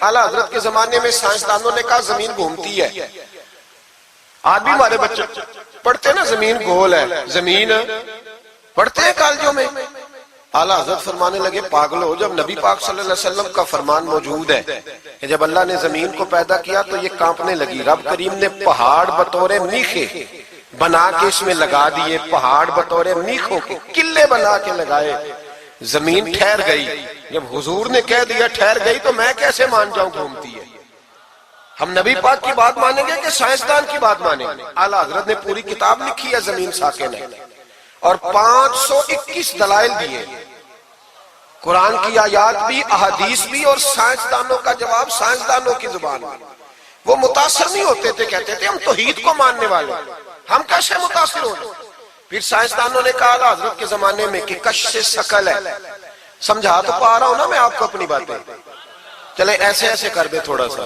اعلیٰ حضرت کے زمانے میں سائنسدانوں نے کہا زمین گھومتی ہے. آج بھی ہمارے بچے پڑھتے ہیں نا زمین گول ہے، زمین پڑھتے ہیں کالجوں میں. اعلیٰ حضرت فرمانے لگے پاگلو، جب نبی پاک صلی اللہ علیہ وسلم کا فرمان موجود ہے کہ جب اللہ نے زمین کو پیدا کیا تو یہ کانپنے لگی. رب کریم نے پہاڑ بطور میخے بنا کے اس میں لگا دیے، پہاڑ بطور میخوں کے قلعے بنا کے لگائے. زمین ٹھہر گئی. جب حضور نے کہہ دیا ٹھہر گئی تو میں کیسے مان جاؤں گھومتی ہے؟ ہم نبی پاک کی بات مانیں گے کہ سائنسدان کی بات مانیں گے؟ اعلیٰ حضرت نے پوری کتاب لکھی ہے زمین ساکن ہے، اور 521 دلائل دیے. قرآن کی آیات بھی، احادیث بھی، اور سائنسدانوں کا جواب سائنسدانوں کی زبان میں. وہ متاثر نہیں ہوتے تھے، کہتے تھے ہم توحید کو ماننے والے، ہم کیسے متاثر ہو جائیں؟ پھر سائنسدانوں نے کہا اعلیٰ حضرت کے زمانے میں کہ کشش ثقل ہے. سمجھا تو پا رہا ہوں نا میں آپ کو اپنی باتیں. چلے ایسے ایسے کر دے تھوڑا سا،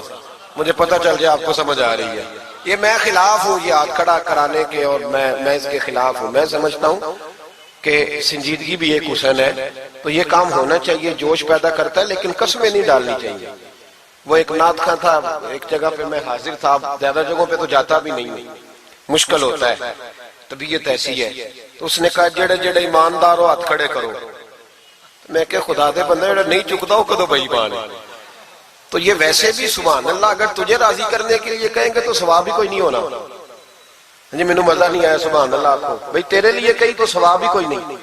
مجھے پتہ چل جائے آپ کو سمجھ آ رہی ہے. یہ میں خلاف ہوں یہ ہاتھ کھڑا کرانے کے، اور میں اس کے خلاف ہوں. میں سمجھتا ہوں کہ سنجیدگی بھی ایک حسن ہے، تو یہ کام ہونا چاہیے، جوش پیدا کرتا ہے، لیکن قسمیں نہیں ڈالنی چاہیے. وہ ایک نعت خواں تھا، ایک جگہ پہ میں حاضر تھا، زیادہ جگہوں پہ تو جاتا بھی نہیں ہوں، مشکل ہوتا ہے، طبیعت ایسی ہے. تو اس نے کہا جڑے جڑے ایماندار ہو ہاتھ کھڑے کرو. میں کہ خدا دے بندے جڑا نہیں چکتا ہو کدو بے ایمان ہے. تو یہ ویسے بھی سبحان اللہ اگر تجھے راضی کرنے کے لیے کہیں گے تو ثواب ہی کوئی نہیں ہونا. جی مینوں مزہ نہیں آیا سبحان اللہ آپ کو، بھئی تیرے لیے کہیں تو ثواب ہی کوئی نہیں.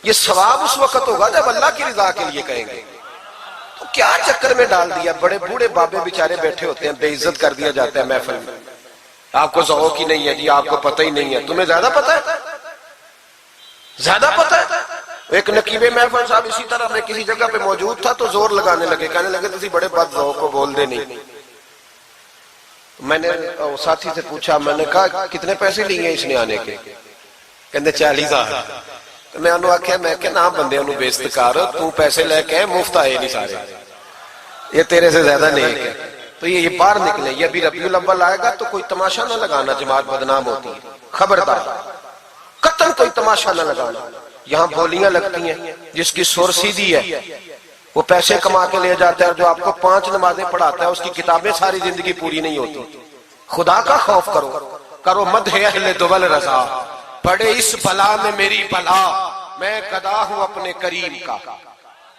یہ ثواب اس وقت ہوگا جب اللہ کی رضا کے لیے کہیں گے. تو کیا چکر میں ڈال دیا، بڑے بوڑھے بابے بیچارے بیٹھے ہوتے ہیں، بے عزت کر دیا جاتا ہے محفل میں. آپ کو ذوق ہی نہیں ہے جی، آپ کو پتہ ہی نہیں ہے. تمہیں زیادہ پتہ ہے، زیادہ پتہ ہے. ایک نقیب محفل صاحب اسی طرح میں کسی جگہ پہ موجود تھا تو زور لگانے لگے، کہنے لگے تسی بڑے بد ذوق کو بول دے نہیں. میں نے ساتھی سے پوچھا، میں نے کہا کتنے پیسے لیے اس نے آنے کے؟ کہنے 40,000. میں انہوں آکھیا میں کہ نہ بندے انہوں بے استقار، تو پیسے لے کے مفت آئے نہیں سارے، یہ تیرے سے زیادہ نہیں ہے. تو یہ باہر نکلے. یہ ابھی ربیع الاول آئے گا تو کوئی تماشا نہ لگانا، جماعت بدنام ہوتی ہے، خبردار قطعاً کوئی تماشا نہ لگانا. یہاں بولیاں لگتی ہیں، جس کی سر سیدھی ہے وہ پیسے کما کے لے جاتا ہے، اور جو آپ کو 5 نمازیں پڑھاتا ہے اس کی کتابیں ساری زندگی پوری نہیں ہوتی. خدا کا خوف کرو مدح اہل دول رضا، پڑے اس بلا میں میری بلا، میں گدا ہوں اپنے کریم کا،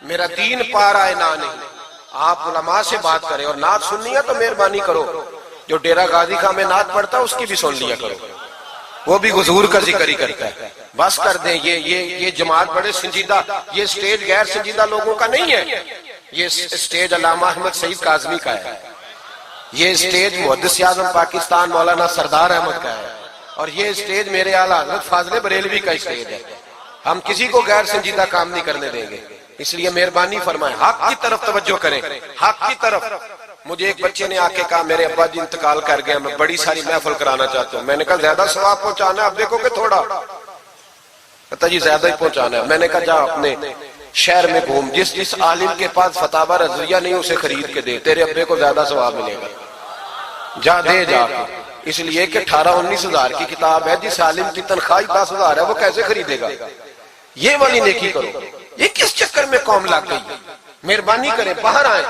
میرا دین پارا نہ نہیں. آپ علماء سے بات کریں، اور نعت سننی ہے تو مہربانی کرو، جو ڈیرہ غازی خان میں نعت پڑھتا ہے اس کی بھی سن لیا کرو، وہ بھی حضور کا ذکر ہی کرتا ہے. بس کر دیں. یہ جماعت بڑے سنجیدہ، یہ سٹیج غیر سنجیدہ لوگوں کا نہیں ہے، یہ سٹیج علامہ احمد سعید کاظمی کا ہے، یہ سٹیج محدث اعظم پاکستان مولانا سردار احمد کا ہے، اور یہ سٹیج میرے اعلیٰ حضرت فاضل بریلوی کا سٹیج ہے. ہم کسی کو غیر سنجیدہ کام نہیں کرنے دیں گے. اس لیے مہربانی فرمائیں، حق کی طرف توجہ کریں، حق کی طرف. مجھے ایک بچے نے آ کے کہا میرے ابا جی انتقال کر گئے، میں بڑی ساری محفل کرانا چاہتا ہوں. میں نے کہا زیادہ ثواب پہنچانا ہے، اب دیکھو کہ تھوڑا. کہتا جی زیادہ ہی پہنچانا ہے. میں نے کہا جا اپنے شہر میں گھوم، جس عالم کے پاس فتاوی رضویہ نہیں اسے خرید کے دے، تیرے ابے کو زیادہ ثواب ملے گا. جا دے جا کے. اس لیے کہ 18-19 ہزار کی کتاب ہے، جس عالم کی تنخواہ 10,000 ہے وہ کیسے خریدے گا؟ یہ والی نیکی کرو. یہ کس چکر میں قوم لگ گئی؟ مہربانی کریں باہر آئیں.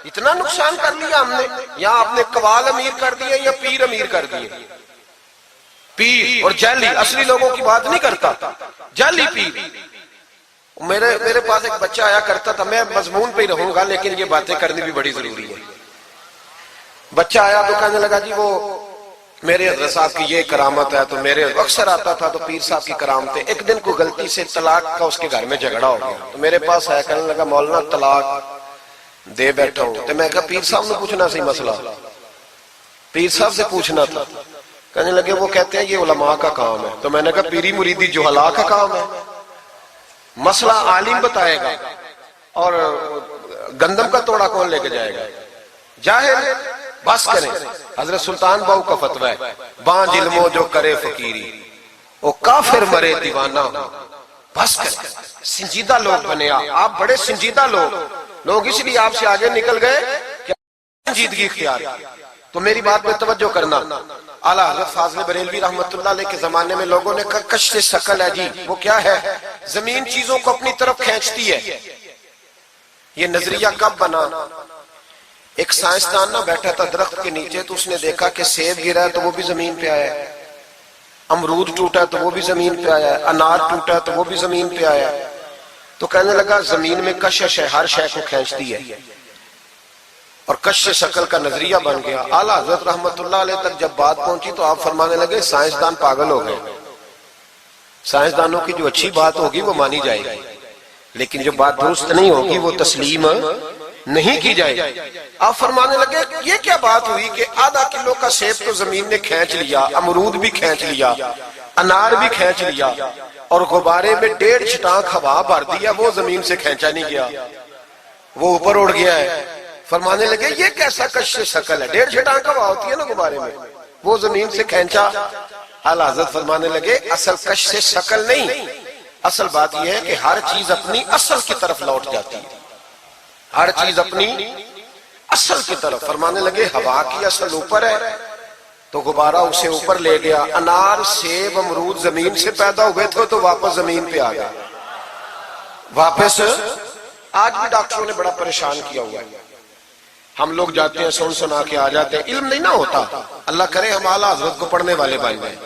اتنا نقصان کر لیا ہم نے. یہاں آپ نے قوال امیر کر دیے یا پیر امیر کر دیے. پیر اور جعلی، اصلی لوگوں کی بات نہیں کرتا، جعلی پیر. میرے پاس ایک بچہ آیا کرتا تھا، میں مضمون پہ ہی رہوں گا لیکن یہ باتیں کرنی بھی بڑی ضروری ہے. بچہ آیا تو کہنے لگا جی وہ میرے حضرت صاحب کی یہ کرامت ہے. تو میرے اکثر آتا تھا تو پیر صاحب کی کرامت ہے. ایک دن کو غلطی سے طلاق کا اس کے گھر میں جھگڑا ہو گیا، تو میرے پاس آیا، کہنے لگا مولانا طلاق دے بیٹھا ہوں. تو میں کہا پیر صاحب نے پوچھنا سی مسئلہ، پیر صاحب سے پوچھنا تھا. کہنے لگے وہ کہتے ہیں یہ علماء کا کام ہے. تو میں نے کہا پیری مریدی جہلاء کا کام ہے، مسئلہ عالم بتائے گا، اور گندم کا توڑا کون لے کے جائے گا؟ جاہل. بس کریں. حضرت سلطان باؤ کا فتویٰ ہے، بانج علمو جو کرے فقیری وہ کافر مرے دیوانہ ہو. بس کریں. سنجیدہ لوگ بنے آپ بڑے سنجیدہ لوگ اس لیے آپ سے آگے نکل گئے کہ سنجیدگی اختیار. تو میری بات میں توجہ کرنا. اعلیٰ حضرت فاضل بریلوی رحمت اللہ علیہ کے زمانے میں لوگوں نے کہا کشف ثقل ہے جی. وہ کیا ہے؟ زمین چیزوں کو اپنی طرف کھینچتی ہے. یہ نظریہ کب بنا؟ ایک سائنسدان نہ بیٹھا تھا درخت کے نیچے، تو اس نے دیکھا کہ سیب گرا ہے تو وہ بھی زمین پہ آیا ہے، امرود ٹوٹا تو وہ بھی زمین پہ آیا ہے، انار ٹوٹا تو وہ بھی زمین پہ آیا ہے۔ تو کہنے لگا زمین میں کشش ہے، ہر شے کو کھینچتی ہے، اور کشش شکل کا نظریہ بن گیا۔ اعلیٰ حضرت رحمت اللہ علیہ تک جب بات پہنچی تو آپ فرمانے لگے سائنسدان پاگل ہو گئے، سائنسدانوں کی جو اچھی بات ہوگی وہ مانی جائے گی، لیکن جو بات درست نہیں ہوگی وہ تسلیم نہیں کی جائے گی۔ آپ فرمانے لگے یہ کیا بات ہوئی کہ آدھا کلو کا سیب تو زمین نے کھینچ لیا، امرود بھی کھینچ لیا، انار بھی کھینچ لیا، اور غبارے میں 1.5 چھٹانک ہوا بھر دیا، وہ زمین سے کھینچا نہیں گیا، وہ اوپر اڑ گیا ہے۔ فرمانے لگے یہ کیسا کشش شکل ہے، 1.5 چھٹانک ہوا ہوتی ہے نا غبارے میں، وہ زمین سے کھینچا۔ اعلیٰ حضرت فرمانے لگے اصل کشش شکل نہیں، اصل بات یہ ہے کہ ہر چیز اپنی اصل کی طرف لوٹ جاتی ہے، ہر چیز اپنی اصل کی طرف۔ فرمانے لگے ہوا کی اصل اوپر ہے تو غبارہ اسے اوپر لے گیا، انار سیب امرود زمین سے پیدا ہوئے تھے تو واپس زمین پہ آ گیا، واپس۔ آج بھی ڈاکٹروں نے بڑا پریشان کیا ہوا ہے، ہم لوگ جاتے ہیں سن سنا کے آ جاتے ہیں، علم نہیں نہ ہوتا۔ اللہ کرے ہم اعلیٰ حضرت کو پڑھنے والے بھائی جائیں،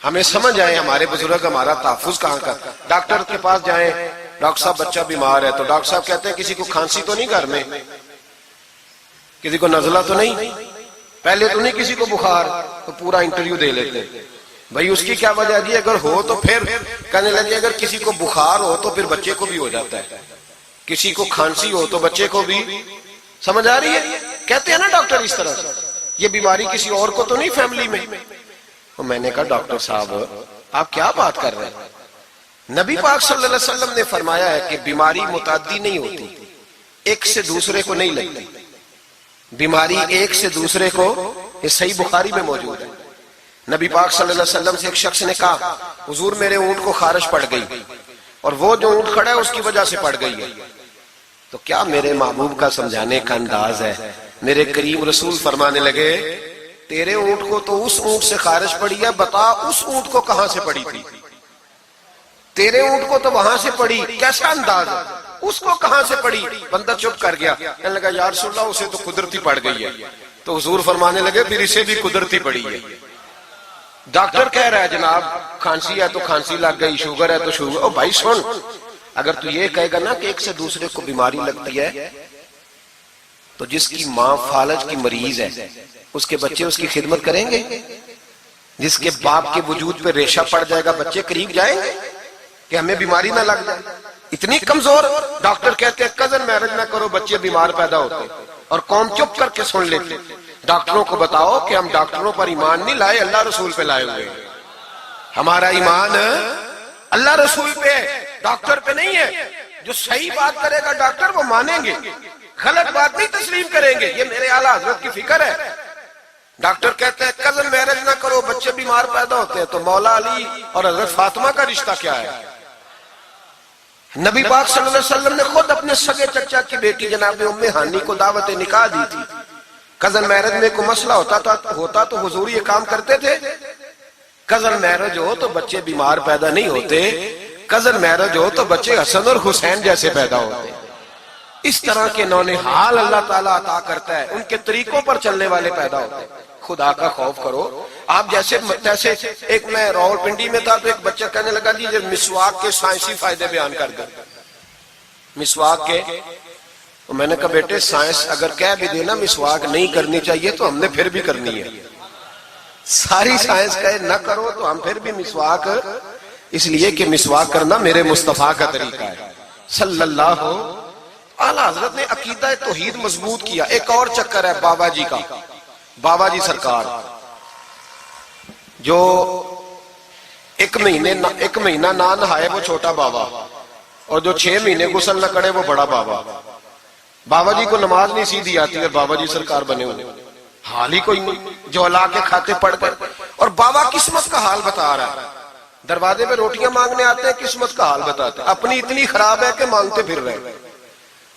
ہمیں سمجھ آئے ہمارے بزرگ ہمارا تحفظ کہاں کا۔ ڈاکٹر کے پاس جائیں، ڈاکٹر صاحب بچہ بیمار ہے تو ڈاکٹر صاحب کہتے ہیں کسی کو کھانسی تو نہیں گھر میں، کسی کو نزلہ تو نہیں، پہلے تو نہیں کسی کو بخار، تو پورا انٹرویو دے لیتے ہیں بھائی اس کی کیا وجہ جی، اگر ہو تو پھر کہنے لگے اگر کسی کو بخار ہو تو پھر بچے کو بھی ہو جاتا ہے، کسی کو کھانسی ہو تو بچے کو بھی۔ سمجھ آ رہی ہے؟ کہتے ہیں نا ڈاکٹر اس طرح سے، یہ بیماری کسی اور کو تو نہیں فیملی میں۔ تو میں نے کہا ڈاکٹر صاحب آپ کیا بات کر رہے ہیں، نبی پاک صلی اللہ علیہ وسلم نے فرمایا ہے کہ بیماری متعدی نہیں ہوتی، ایک سے دوسرے کو نہیں لگتی، بیماری ایک سے دوسرے کو، یہ صحیح بخاری میں موجود ہے۔ نبی پاک صلی اللہ علیہ وسلم سے ایک شخص نے کہا حضور میرے اونٹ کو خارش پڑ گئی، اور وہ جو اونٹ کھڑا ہے اس کی وجہ سے پڑ گئی ہے۔ تو کیا میرے محبوب کا سمجھانے کا انداز ہے، میرے کریم رسول فرمانے لگے تیرے اونٹ کو تو اس اونٹ سے خارش پڑی ہے، بتا اس اونٹ کو کہاں سے پڑی تھی، تیرے اونٹ کو تو وہاں سے پڑی، کیسا انداز ہے، اس کو کہاں سے پڑی؟ بندہ چپ کر گیا، کہنے لگا یا رسول اللہ اسے تو قدرتی پڑ گئی ہے۔ تو حضور فرمانے لگے پھر اسے بھی قدرتی پڑی ہے۔ ڈاکٹر کہہ رہا ہے جناب کھانسی ہے تو کھانسی لگ گئی، شوگر ہے تو شوگر۔ او بھائی سن، اگر تو یہ کہے گا نا کہ ایک سے دوسرے کو بیماری لگتی ہے، تو جس کی ماں فالج کی مریض ہے اس کے بچے اس کی خدمت کریں گے؟ جس کے باپ کے وجود پہ ریشہ پڑ جائے گا بچے قریب جائیں گے کہ ہمیں بیماری نہ لگ جائے؟ اتنی کمزور۔ ڈاکٹر کہتے ہیں کزن میرج نہ کرو بچے بیمار پیدا ہوتے، اور قوم چپ کر کے سن لیتے۔ ڈاکٹروں کو بتاؤ کہ ہم ڈاکٹروں پر ایمان نہیں لائے، اللہ رسول پہ لائے ہوئے، ہمارا ایمان اللہ رسول پہ ہے، ڈاکٹر پہ نہیں ہے۔ جو صحیح بات کرے گا ڈاکٹر وہ مانیں گے، غلط بات نہیں تسلیم کریں گے، یہ میرے اعلیٰ حضرت کی فکر ہے۔ ڈاکٹر کہتے ہیں کزن میرج نہ کرو بچے بیمار پیدا ہوتے ہیں، تو مولا علی اور حضرت فاطمہ کا رشتہ کیا ہے؟ نبی پاک صلی اللہ علیہ وسلم نے خود اپنے سگے چچا کی بیٹی جناب ام ہانی کو دعوت نکاح دی تھی۔ کزن میرج میں کوئی مسئلہ ہوتا تو حضور یہ کام کرتے تھے؟ کزن میرج ہو تو بچے بیمار پیدا نہیں ہوتے، کزن میرج ہو تو بچے حسن اور حسین جیسے پیدا ہوتے۔ اس طرح کے نونہال اللہ تعالیٰ عطا کرتا ہے، ان کے طریقوں پر چلنے والے پیدا ہوتے ہیں۔ خدا کا خوف کرو۔ آپ جیسے ایک میں راول پنڈی میں تھا تو ایک بچہ کہنے لگا جی مسواک کے سائنسی فائدے بیان کر دیں، مسواک کے۔ تو میں نے کہا بیٹے سائنس اگر کہہ بھی دینا مسواک نہیں کرنی چاہیے تو ہم نے پھر بھی کرنی ہے، ساری سائنس کہے نہ کرو تو ہم پھر بھی مسواک، اس لیے کہ مسواک کرنا میرے مصطفیٰ کا طریقہ ہے صلی اللہ ہو۔ اعلیٰ حضرت نے عقیدہ توحید مضبوط کیا۔ ایک اور چکر ہے بابا جی کا، بابا جی سرکار جو ایک مہینہ نہ نہائے وہ چھوٹا بابا، اور جو 6 مہینے غسل نہ کرے وہ بڑا بابا۔ بابا جی کو نماز نہیں سیدھی آتی اور بابا جی سرکار بنے ہوئے، حال ہی کوئی نہیں، جو اللہ کے کھاتے پڑھ کر، اور بابا قسمت کا حال بتا رہا ہے۔ دروازے پہ روٹیاں مانگنے آتے ہیں، قسمت کا حال بتاتے ہیں، اپنی اتنی خراب ہے کہ مانگتے پھر رہے،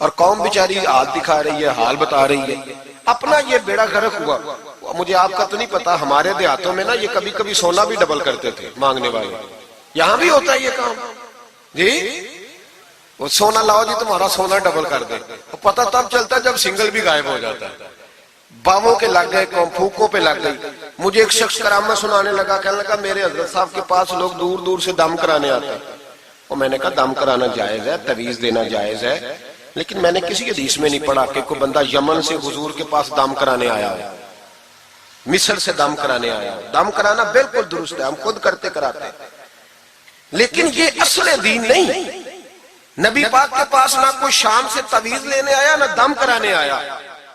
اور قوم بیچاری ہاتھ دکھا رہی ہے، حال بتا رہی ہے، اپنا یہ بیڑا غرق ہوا۔ مجھے آپ کا تو نہیں پتا، ہمارے دیہاتوں میں نا یہ کبھی کبھی سونا بھی ڈبل کرتے تھے مانگنے والے، یہاں بھی ہوتا ہے یہ کام جی۔ وہ سونا لاؤ جی تمہارا سونا ڈبل کر دے. پتہ تب چلتا جب سنگل بھی غائب ہو جاتا ہے. باووں کے لگ گئے, پھوکوں پہ لگ گئی. مجھے ایک شخص کرامت سنانے لگا, کہنے لگا میرے حضرت صاحب کے پاس لوگ دور دور سے دم کرانے آتے ہیں. اور میں نے کہا دم کرانا جائز ہے, تویز دینا جائز ہے, لیکن میں نے کسی حدیث میں نہیں پڑھا کہ کوئی بندہ یمن سے حضور کے پاس دم کرانے آیا ہے, مصر سے دم کرانے آیا ہے. دم کرانا بالکل درست ہے, ہم خود کرتے کراتے ہیں, لیکن یہ اصل دین نہیں. نبی پاک کے پاس نہ کوئی شام سے تویز لینے آیا نہ دم کرانے آیا.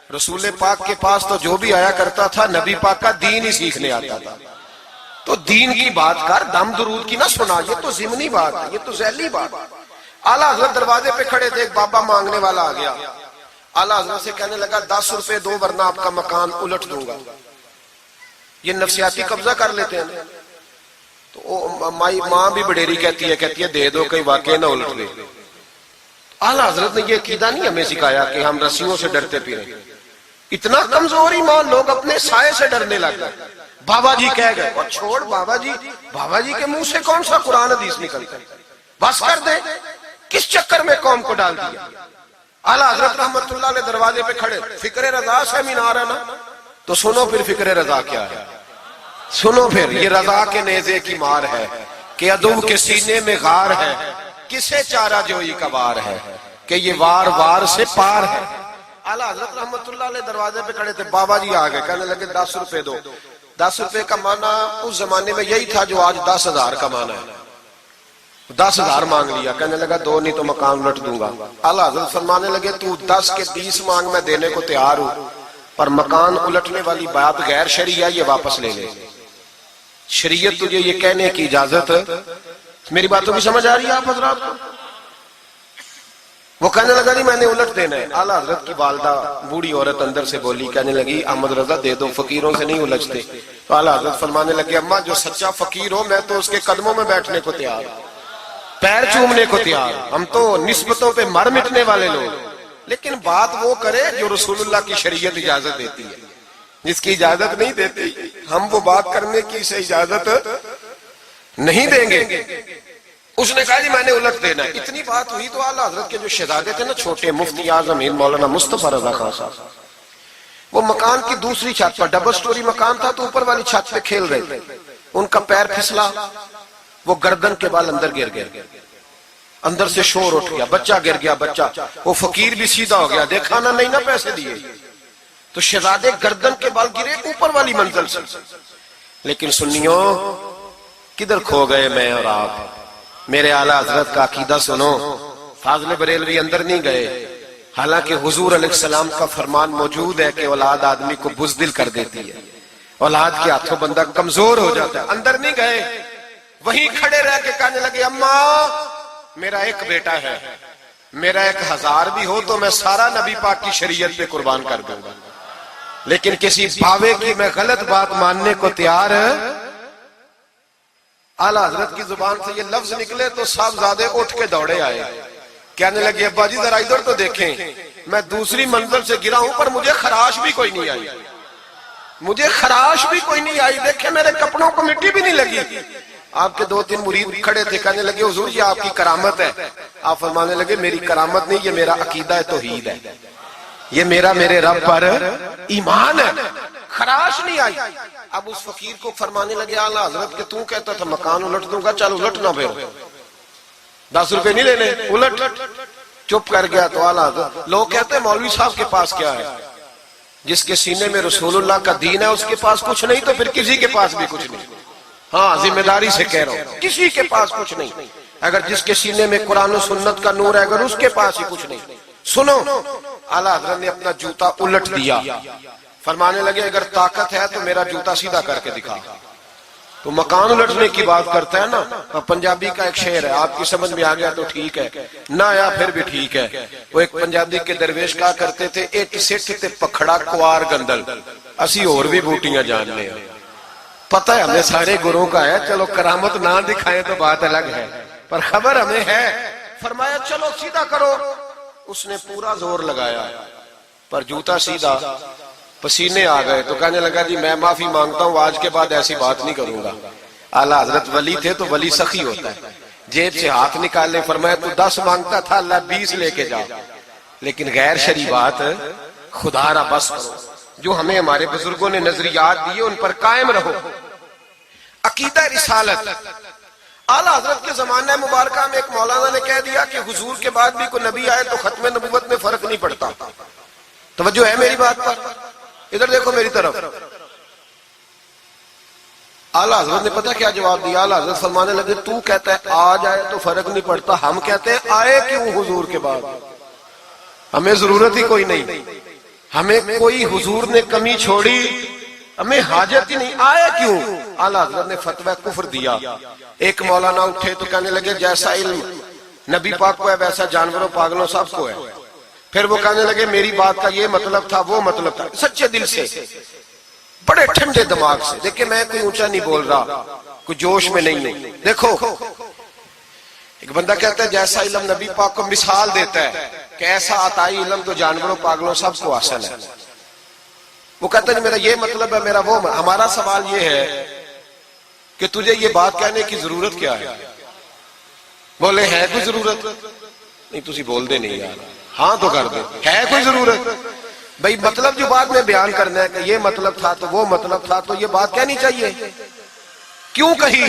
رسول پاک کے پاس تو جو بھی آیا کرتا تھا نبی پاک کا دین ہی سیکھنے آتا تھا. تو دین کی بات کر, دم درود کی نہ سنا, یہ تو ضمنی بات ہے, یہ تو ذیلی بات ہے. اعلیٰ حضرت دروازے پہ کھڑے تھے, ایک بابا مانگنے والا آ گیا. اعلیٰ حضرت سے کہنے لگا 10 روپے دو ورنہ آپ کا مکان الٹ دوں گا. یہ نفسیاتی قبضہ کر لیتے ہیں. تو ماں بھی بڑیری کہتی ہے دے دو کہیں واقعی نہ الٹ دے. اعلیٰ حضرت نے یہ عقیدہ نہیں ہمیں سکھایا کہ ہم رسیوں سے ڈرتے پھریں. اتنا کمزور ایمان, لوگ اپنے سائے سے ڈرنے لگ گئے. بابا جی کہہ گئے, اور چھوڑ بابا جی کے منہ سے کون سا قرآن حدیث نکلتا ہے, بس کر دے. کس چکر میں قوم کو ڈال دیا. اعلیٰ حضرت رحمت اللہ علیہ دروازے پہ کھڑے, فکر رضا سے مینار ہے نا, تو سنو پھر فکر رضا کیا ہے. سنو پھر, یہ رضا کے نیزے کی مار ہے کہ عدو کے سینے میں غار ہے, کسے چارہ جوئی کا وار ہے کہ یہ وار وار سے پار ہے. اعلیٰ حضرت رحمت اللہ علیہ دروازے پہ کھڑے تھے, بابا جی آ گئے, کہنے لگے 10 روپے دو. 10 روپے کا معنی اس زمانے میں یہی تھا جو آج 10,000 کا معنی ہے. 10,000 مانگ لیا, کہنے لگا 2 نہیں تو مکان الٹ دوں گا. اعلیٰ حضرت فرمانے لگے تو 10 کے 20 مانگ, میں دینے کو تیار ہوں, پر مکان الٹنے والی بات غیر شرعی ہے, یہ واپس لے لے. شریعت تجھے یہ کہنے کی اجازت, میری باتوں کی سمجھ آ رہی ہے آپ حضرات کو؟ وہ کہنے لگا جی میں نے الٹ دینا ہے. اعلیٰ حضرت کی والدہ بوڑھی عورت اندر سے بولی, کہنے لگی احمد رضا دے دو, فقیروں سے نہیں الجھتے. تو اعلیٰ حضرت فرمانے لگے اماں جو سچا فقیر ہو میں تو اس کے قدموں میں بیٹھنے کو تیار, پیر چومنے کو تیار. ہم تو نسبتوں پہ مر مٹنے والے لوگ, لیکن بات وہ کرے جو رسول اللہ کی شریعت اجازت دیتی ہے. جس کی اجازت نہیں دیتی ہم وہ بات کرنے کی سے اجازت نہیں دیں گے. اس نے کہا جی میں نے الٹ دینا ہے. اتنی بات ہوئی تو اعلیٰ حضرت کے جو شہزادے تھے نا چھوٹے, مفتی اعظم ہند مولانا مصطفیٰ رضا خان صاحب, وہ مکان کی دوسری چھت پر, ڈبل سٹوری مکان تھا تو اوپر والی چھت پہ کھیل رہے تھے. ان کا پیر پھسلا, وہ گردن کے بال اندر گر گئے, اندر سے شور اٹھ گیا, بچہ گر گیا. بچہ, وہ فقیر بھی سیدھا ہو گیا, دیکھا نہ نہیں نہ پیسے دیے. تو شہزادے گردن کے بال گرے اوپر والی منزل سے. لیکن سنیوں کدھر کھو گئے میں اور آپ. میرے اعلیٰ حضرت کا عقیدہ سنو, فاضل بریلوی اندر نہیں گئے, حالانکہ حضور علیہ السلام کا فرمان موجود ہے کہ اولاد آدمی کو بزدل کر دیتی ہے, اولاد کے ہاتھوں بندہ کمزور ہو جاتا ہے. اندر نہیں گئے, وہیں کھڑے رہ کے کہنے لگے اماں میرا ایک بیٹا ہے, میرا 1000 بھی ہو تو میں سارا نبی پاک کی شریعت پہ قربان کر دوں گا, لیکن کسی بھاوے کی میں غلط بات ماننے کو تیار. اعلیٰ حضرت کی زبان سے یہ لفظ نکلے تو صاحبزادے اٹھ کے دوڑے آئے, کہنے لگے ابا جی ذرا ادھر تو دیکھیں, میں دوسری منزل سے گرا ہوں پر مجھے خراش بھی کوئی نہیں آئی, مجھے خراش بھی کوئی نہیں آئی. دیکھیں میرے کپڑوں کو مٹی بھی نہیں لگی. آپ کے 2-3 مرید کھڑے تھے, کہنے لگے حضور یہ آپ کی کرامت ہے. آپ فرمانے لگے میری کرامت نہیں, یہ میرا عقیدہ ہے, توحید ہے, یہ میرے رب پر ایمان ہے, خراش نہیں آئی. اب اس فقیر کو فرمانے لگے اعلیٰ حضرت کہ تو کہتا تھا مکان الٹ دوں گا, چل الٹ نہ پھر, 10 روپے نہیں لینے, الٹ. چپ کر گیا. تو اعلیٰ حضرت, لوگ کہتے ہیں مولوی صاحب کے پاس کیا ہے, جس کے سینے میں رسول اللہ کا دین ہے اس کے پاس کچھ نہیں تو پھر کسی کے پاس بھی کچھ نہیں. ہاں ذمہ داری سے کہہ رہا ہوں, کسی کے پاس کچھ نہیں. اگر جس کے سینے میں قرآن و سنت کا نور ہے اگر اس کے پاس ہی کچھ نہیں. سنو, اعلیٰ حضرت نے اپنا جوتا الٹ دیا, فرمانے لگے اگر طاقت ہے تو میرا جوتا سیدھا کر کے دکھا. تو مکان الٹنے کی بات کرتا ہے نا, پنجابی کا ایک شعر ہے, آپ کی سمجھ میں آ گیا تو ٹھیک ہے, نہ آیا پھر بھی ٹھیک ہے. وہ ایک پنجابی کے درویش کہا کرتے تھے, ایک سٹھ تے پکھڑا کوار گندل, اسی اور بھی بوٹیاں جان لیں. پتہ ہے ہمیں سارے گروہ کا ہے, چلو کرامت نہ دکھائیں تو بات الگ ہے, پر خبر ہمیں ہے. فرمایا چلو سیدھا کرو. اس نے پورا زور لگایا پر جوتا سیدھا, پسینے آ گئے. تو کہنے لگا جی میں معافی مانگتا ہوں, آج کے بعد ایسی بات نہیں کروں گا. اعلیٰ حضرت ولی تھے تو ولی سخی ہوتا ہے, جیب سے ہاتھ نکالنے، فرمایا تو 10 مانگتا تھا، اللہ 20 لے کے جا، لیکن غیر شرعی بات خدا را بس کرو۔ جو ہمیں ہمارے بزرگوں نے نظریات دیے ان پر قائم رہو۔ عقیدہ رسالت، اعلیٰ حضرت کے زمانہ مبارکہ میں ایک مولانا نے کہہ دیا کہ حضور کے بعد بھی کوئی نبی آئے تو ختم نبوت میں فرق نہیں پڑتا۔ توجہ ہے میری بات پر؟ ادھر دیکھو میری طرف۔ اعلیٰ حضرت نے پتہ کیا جواب دیا؟ اعلیٰ حضرت فرمانے لگے تو کہتا ہے آ جائے تو فرق نہیں پڑتا، ہم کہتے ہیں آئے کیوں حضور کے بعد؟ ہمیں ضرورت ہی کوئی نہیں، ہمیں کوئی حضور نے کمی چھوڑی، ہمیں حاجت ہی نہیں، آئے کیوں؟ اعلیٰ حضرت نے فتویٰ کفر دیا۔ ایک مولانا اٹھے تو کہنے لگے جیسا علم نبی پاک کو ہے ویسا جانوروں پاگلوں سب کو ہے۔ پھر وہ کہنے لگے میری بات کا یہ مطلب تھا وہ مطلب تھا، سچے دل سے، بڑے ٹھنڈے دماغ سے۔ دیکھیں میں کوئی اونچا نہیں بول رہا، کوئی جوش میں نہیں ہوں۔ دیکھو ایک بندہ کہتا ہے جیسا علم نبی پاک کو مثال دیتا ہے کہ ایسا عطائی علم تو جانوروں پاگلوں سب کو حاصل ہے۔ وہ کہتا ہے میرا یہ مطلب ہے، میرا وہ مطلب۔ ہمارا سوال یہ ہے کہ تجھے یہ بات کہنے کی ضرورت کیا ہے؟ بولے ہے کوئی ضرورت؟ نہیں تسی بول دے نہیں یار، ہاں تو کر دے، ہے کوئی ضرورت؟ بھئی مطلب جو بات میں بیان کرنا ہے کہ یہ مطلب تھا تو وہ مطلب تھا، تو یہ بات کہنی چاہیے، کیوں کہی؟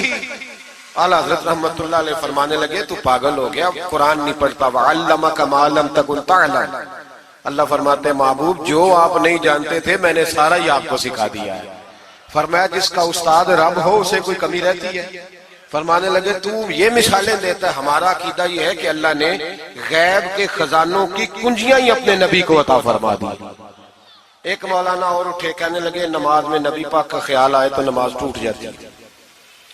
اعلیٰ حضرت رحمت اللہ علیہ فرمانے لگے تو پاگل ہو گیا، قرآن نہیں پڑھتا، وَعَلَّمَكَ مَا لَمْ تَكُنْ تَعْلَمْ۔ اللہ فرماتے ہیں محبوب جو آپ نہیں جانتے تھے میں نے سارا ہی آپ کو سکھا دیا ہے۔ فرمایا جس کا استاد رب ہو اسے کوئی کمی رہتی ہے؟ فرمانے لگے تو یہ مثالیں دیتا ہے، ہمارا عقیدہ یہ ہے کہ اللہ نے غیب کے خزانوں کی کنجیاں ہی اپنے نبی کو عطا فرما دی۔ ایک مولانا اور اٹھے کہنے لگے نماز میں نبی پاک کا خیال آئے تو نماز ٹوٹ جاتی ہے۔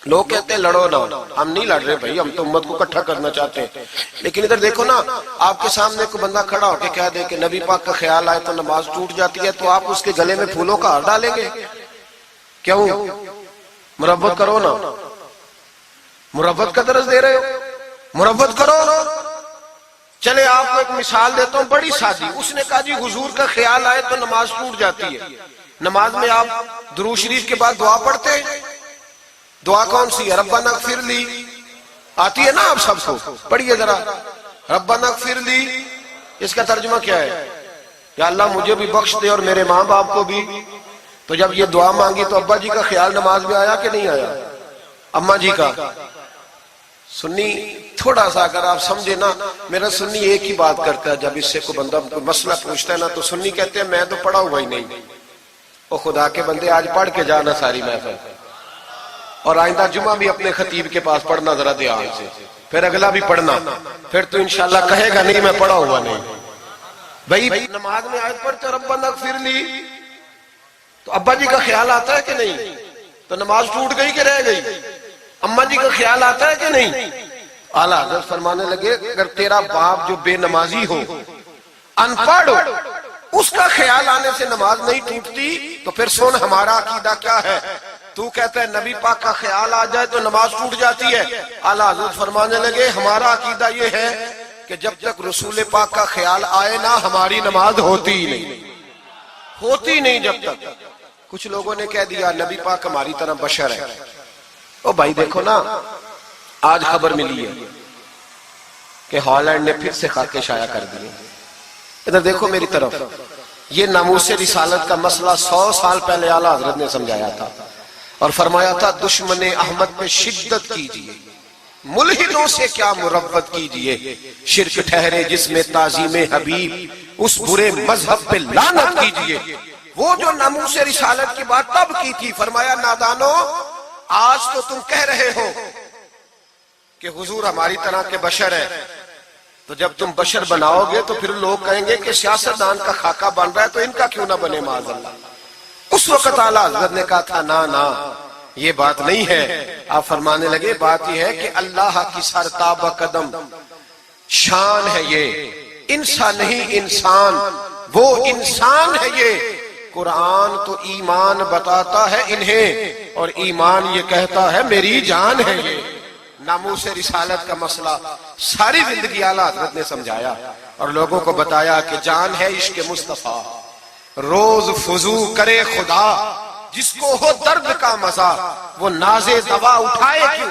لوگ کہتے ہیں لڑو نہ، ہم نہیں لڑ رہے بھائی، ہم تو امت کو اکٹھا کرنا چاہتے ہیں۔ لیکن ادھر دیکھو نا، آپ کے سامنے کوئی بندہ کھڑا ہو کے کہہ دے کہ نبی پاک کا خیال آئے تو نماز ٹوٹ جاتی ہے، تو آپ اس کے گلے میں پھولوں کا ہار ڈالیں گے؟ کیوں؟ مربت کرو نا، مربت کا درس دے رہے ہو، مربت کرو۔ چلے آپ کو ایک مثال دیتا ہوں بڑی سادی۔ اس نے کہا جی حضور کا خیال آئے تو نماز ٹوٹ جاتی ہے۔ نماز میں آپ درود شریف کے بعد دعا پڑھتے ہیں، دعا کون سی ہے؟ ربنا اغفر لی، آتی ہے نا آپ سب کو، پڑھیے ذرا ربنا اغفر لی۔ اس کا ترجمہ کیا ہے؟ یا اللہ مجھے بھی بخش دے اور میرے ماں باپ کو بھی۔ تو جب یہ دعا مانگی تو ابا جی کا خیال نماز میں آیا کہ نہیں آیا؟ اماں جی کا؟ سنی تھوڑا سا اگر آپ سمجھے نا، میرا سنی ایک ہی بات کرتا ہے، جب اس سے کوئی بندہ کوئی مسئلہ پوچھتا ہے نا تو سنی کہتے ہیں میں تو پڑھا ہوا ہی نہیں۔ او خدا کے بندے آج پڑھ کے جانا ساری محفل، اور آئندہ جمعہ بھی اپنے خطیب کے پاس پڑھنا ذرا دھیان سے، پھر اگلا بھی پڑھنا، پھر تو انشاءاللہ کہے گا نہیں میں پڑھا ہوا نہیں۔ بھائی نماز میں آیت پڑھتے ربنا اغفر لی تو ابا جی کا خیال آتا ہے کہ نہیں؟ تو نماز ٹوٹ گئی کہ رہ گئی؟ اماں جی کا خیال آتا ہے کہ نہیں؟ اعلیٰ حضرت فرمانے لگے اگر تیرا باپ جو بے نمازی ہو، ان پڑھ ہو، اس کا خیال آنے سے نماز نہیں ٹوٹتی، تو پھر سن ہمارا عقیدہ کیا ہے۔ تو کہتا ہے نبی پاک کا خیال آ جائے تو نماز ٹوٹ جاتی ہے۔ اعلیٰ حضرت فرمانے لگے ہمارا عقیدہ یہ ہے کہ جب تک رسول پاک کا خیال آئے نہ ہماری نماز ہوتی ہی نہیں، ہوتی نہیں جب تک۔ کچھ لوگوں نے کہہ دیا نبی پاک ہماری طرح بشر ہے۔ او بھائی دیکھو نا، آج خبر ملی ہے کہ ہالینڈ نے پھر سے خاکے شائع کر دیے۔ ادھر دیکھو میری طرف، یہ ناموس رسالت کا مسئلہ 100 سال پہلے اعلیٰ حضرت نے سمجھایا تھا اور فرمایا تھا دشمن احمد پہ شدت کیجئے، ملحدوں سے کیا مربت کیجئے، شرک ٹھہرے جس میں تعظیم حبیب، اس برے مذہب پہ لعنت کیجئے۔ وہ جو ناموس رسالت کی بات تب کی تھی، فرمایا نادانو آج تو تم کہہ رہے ہو کہ حضور ہماری طرح کے بشر ہے، تو جب تم بشر بناؤ گے تو پھر لوگ کہیں گے کہ سیاستدان کا خاکہ بن رہا ہے تو ان کا کیوں نہ بنے معاذ اللہ۔ اس وقت اعلیٰ حضرت نے کہا تھا نا یہ بات نہیں ہے۔ آپ فرمانے لگے بات یہ ہے کہ اللہ کی سرتاب قدم شان ہے، یہ انسان نہیں انسان، وہ انسان ہے۔ یہ قرآن تو ایمان بتاتا ہے انہیں، اور ایمان یہ کہتا ہے میری جان ہے۔ یہ ناموس رسالت کا مسئلہ ساری زندگی اعلیٰ حضرت نے سمجھایا اور لوگوں کو بتایا کہ جان ہے عشق مصطفیٰ، روز فضو کرے خدا، جس کو ہو درد کا مزہ وہ ناز دوا اٹھائے کیوں۔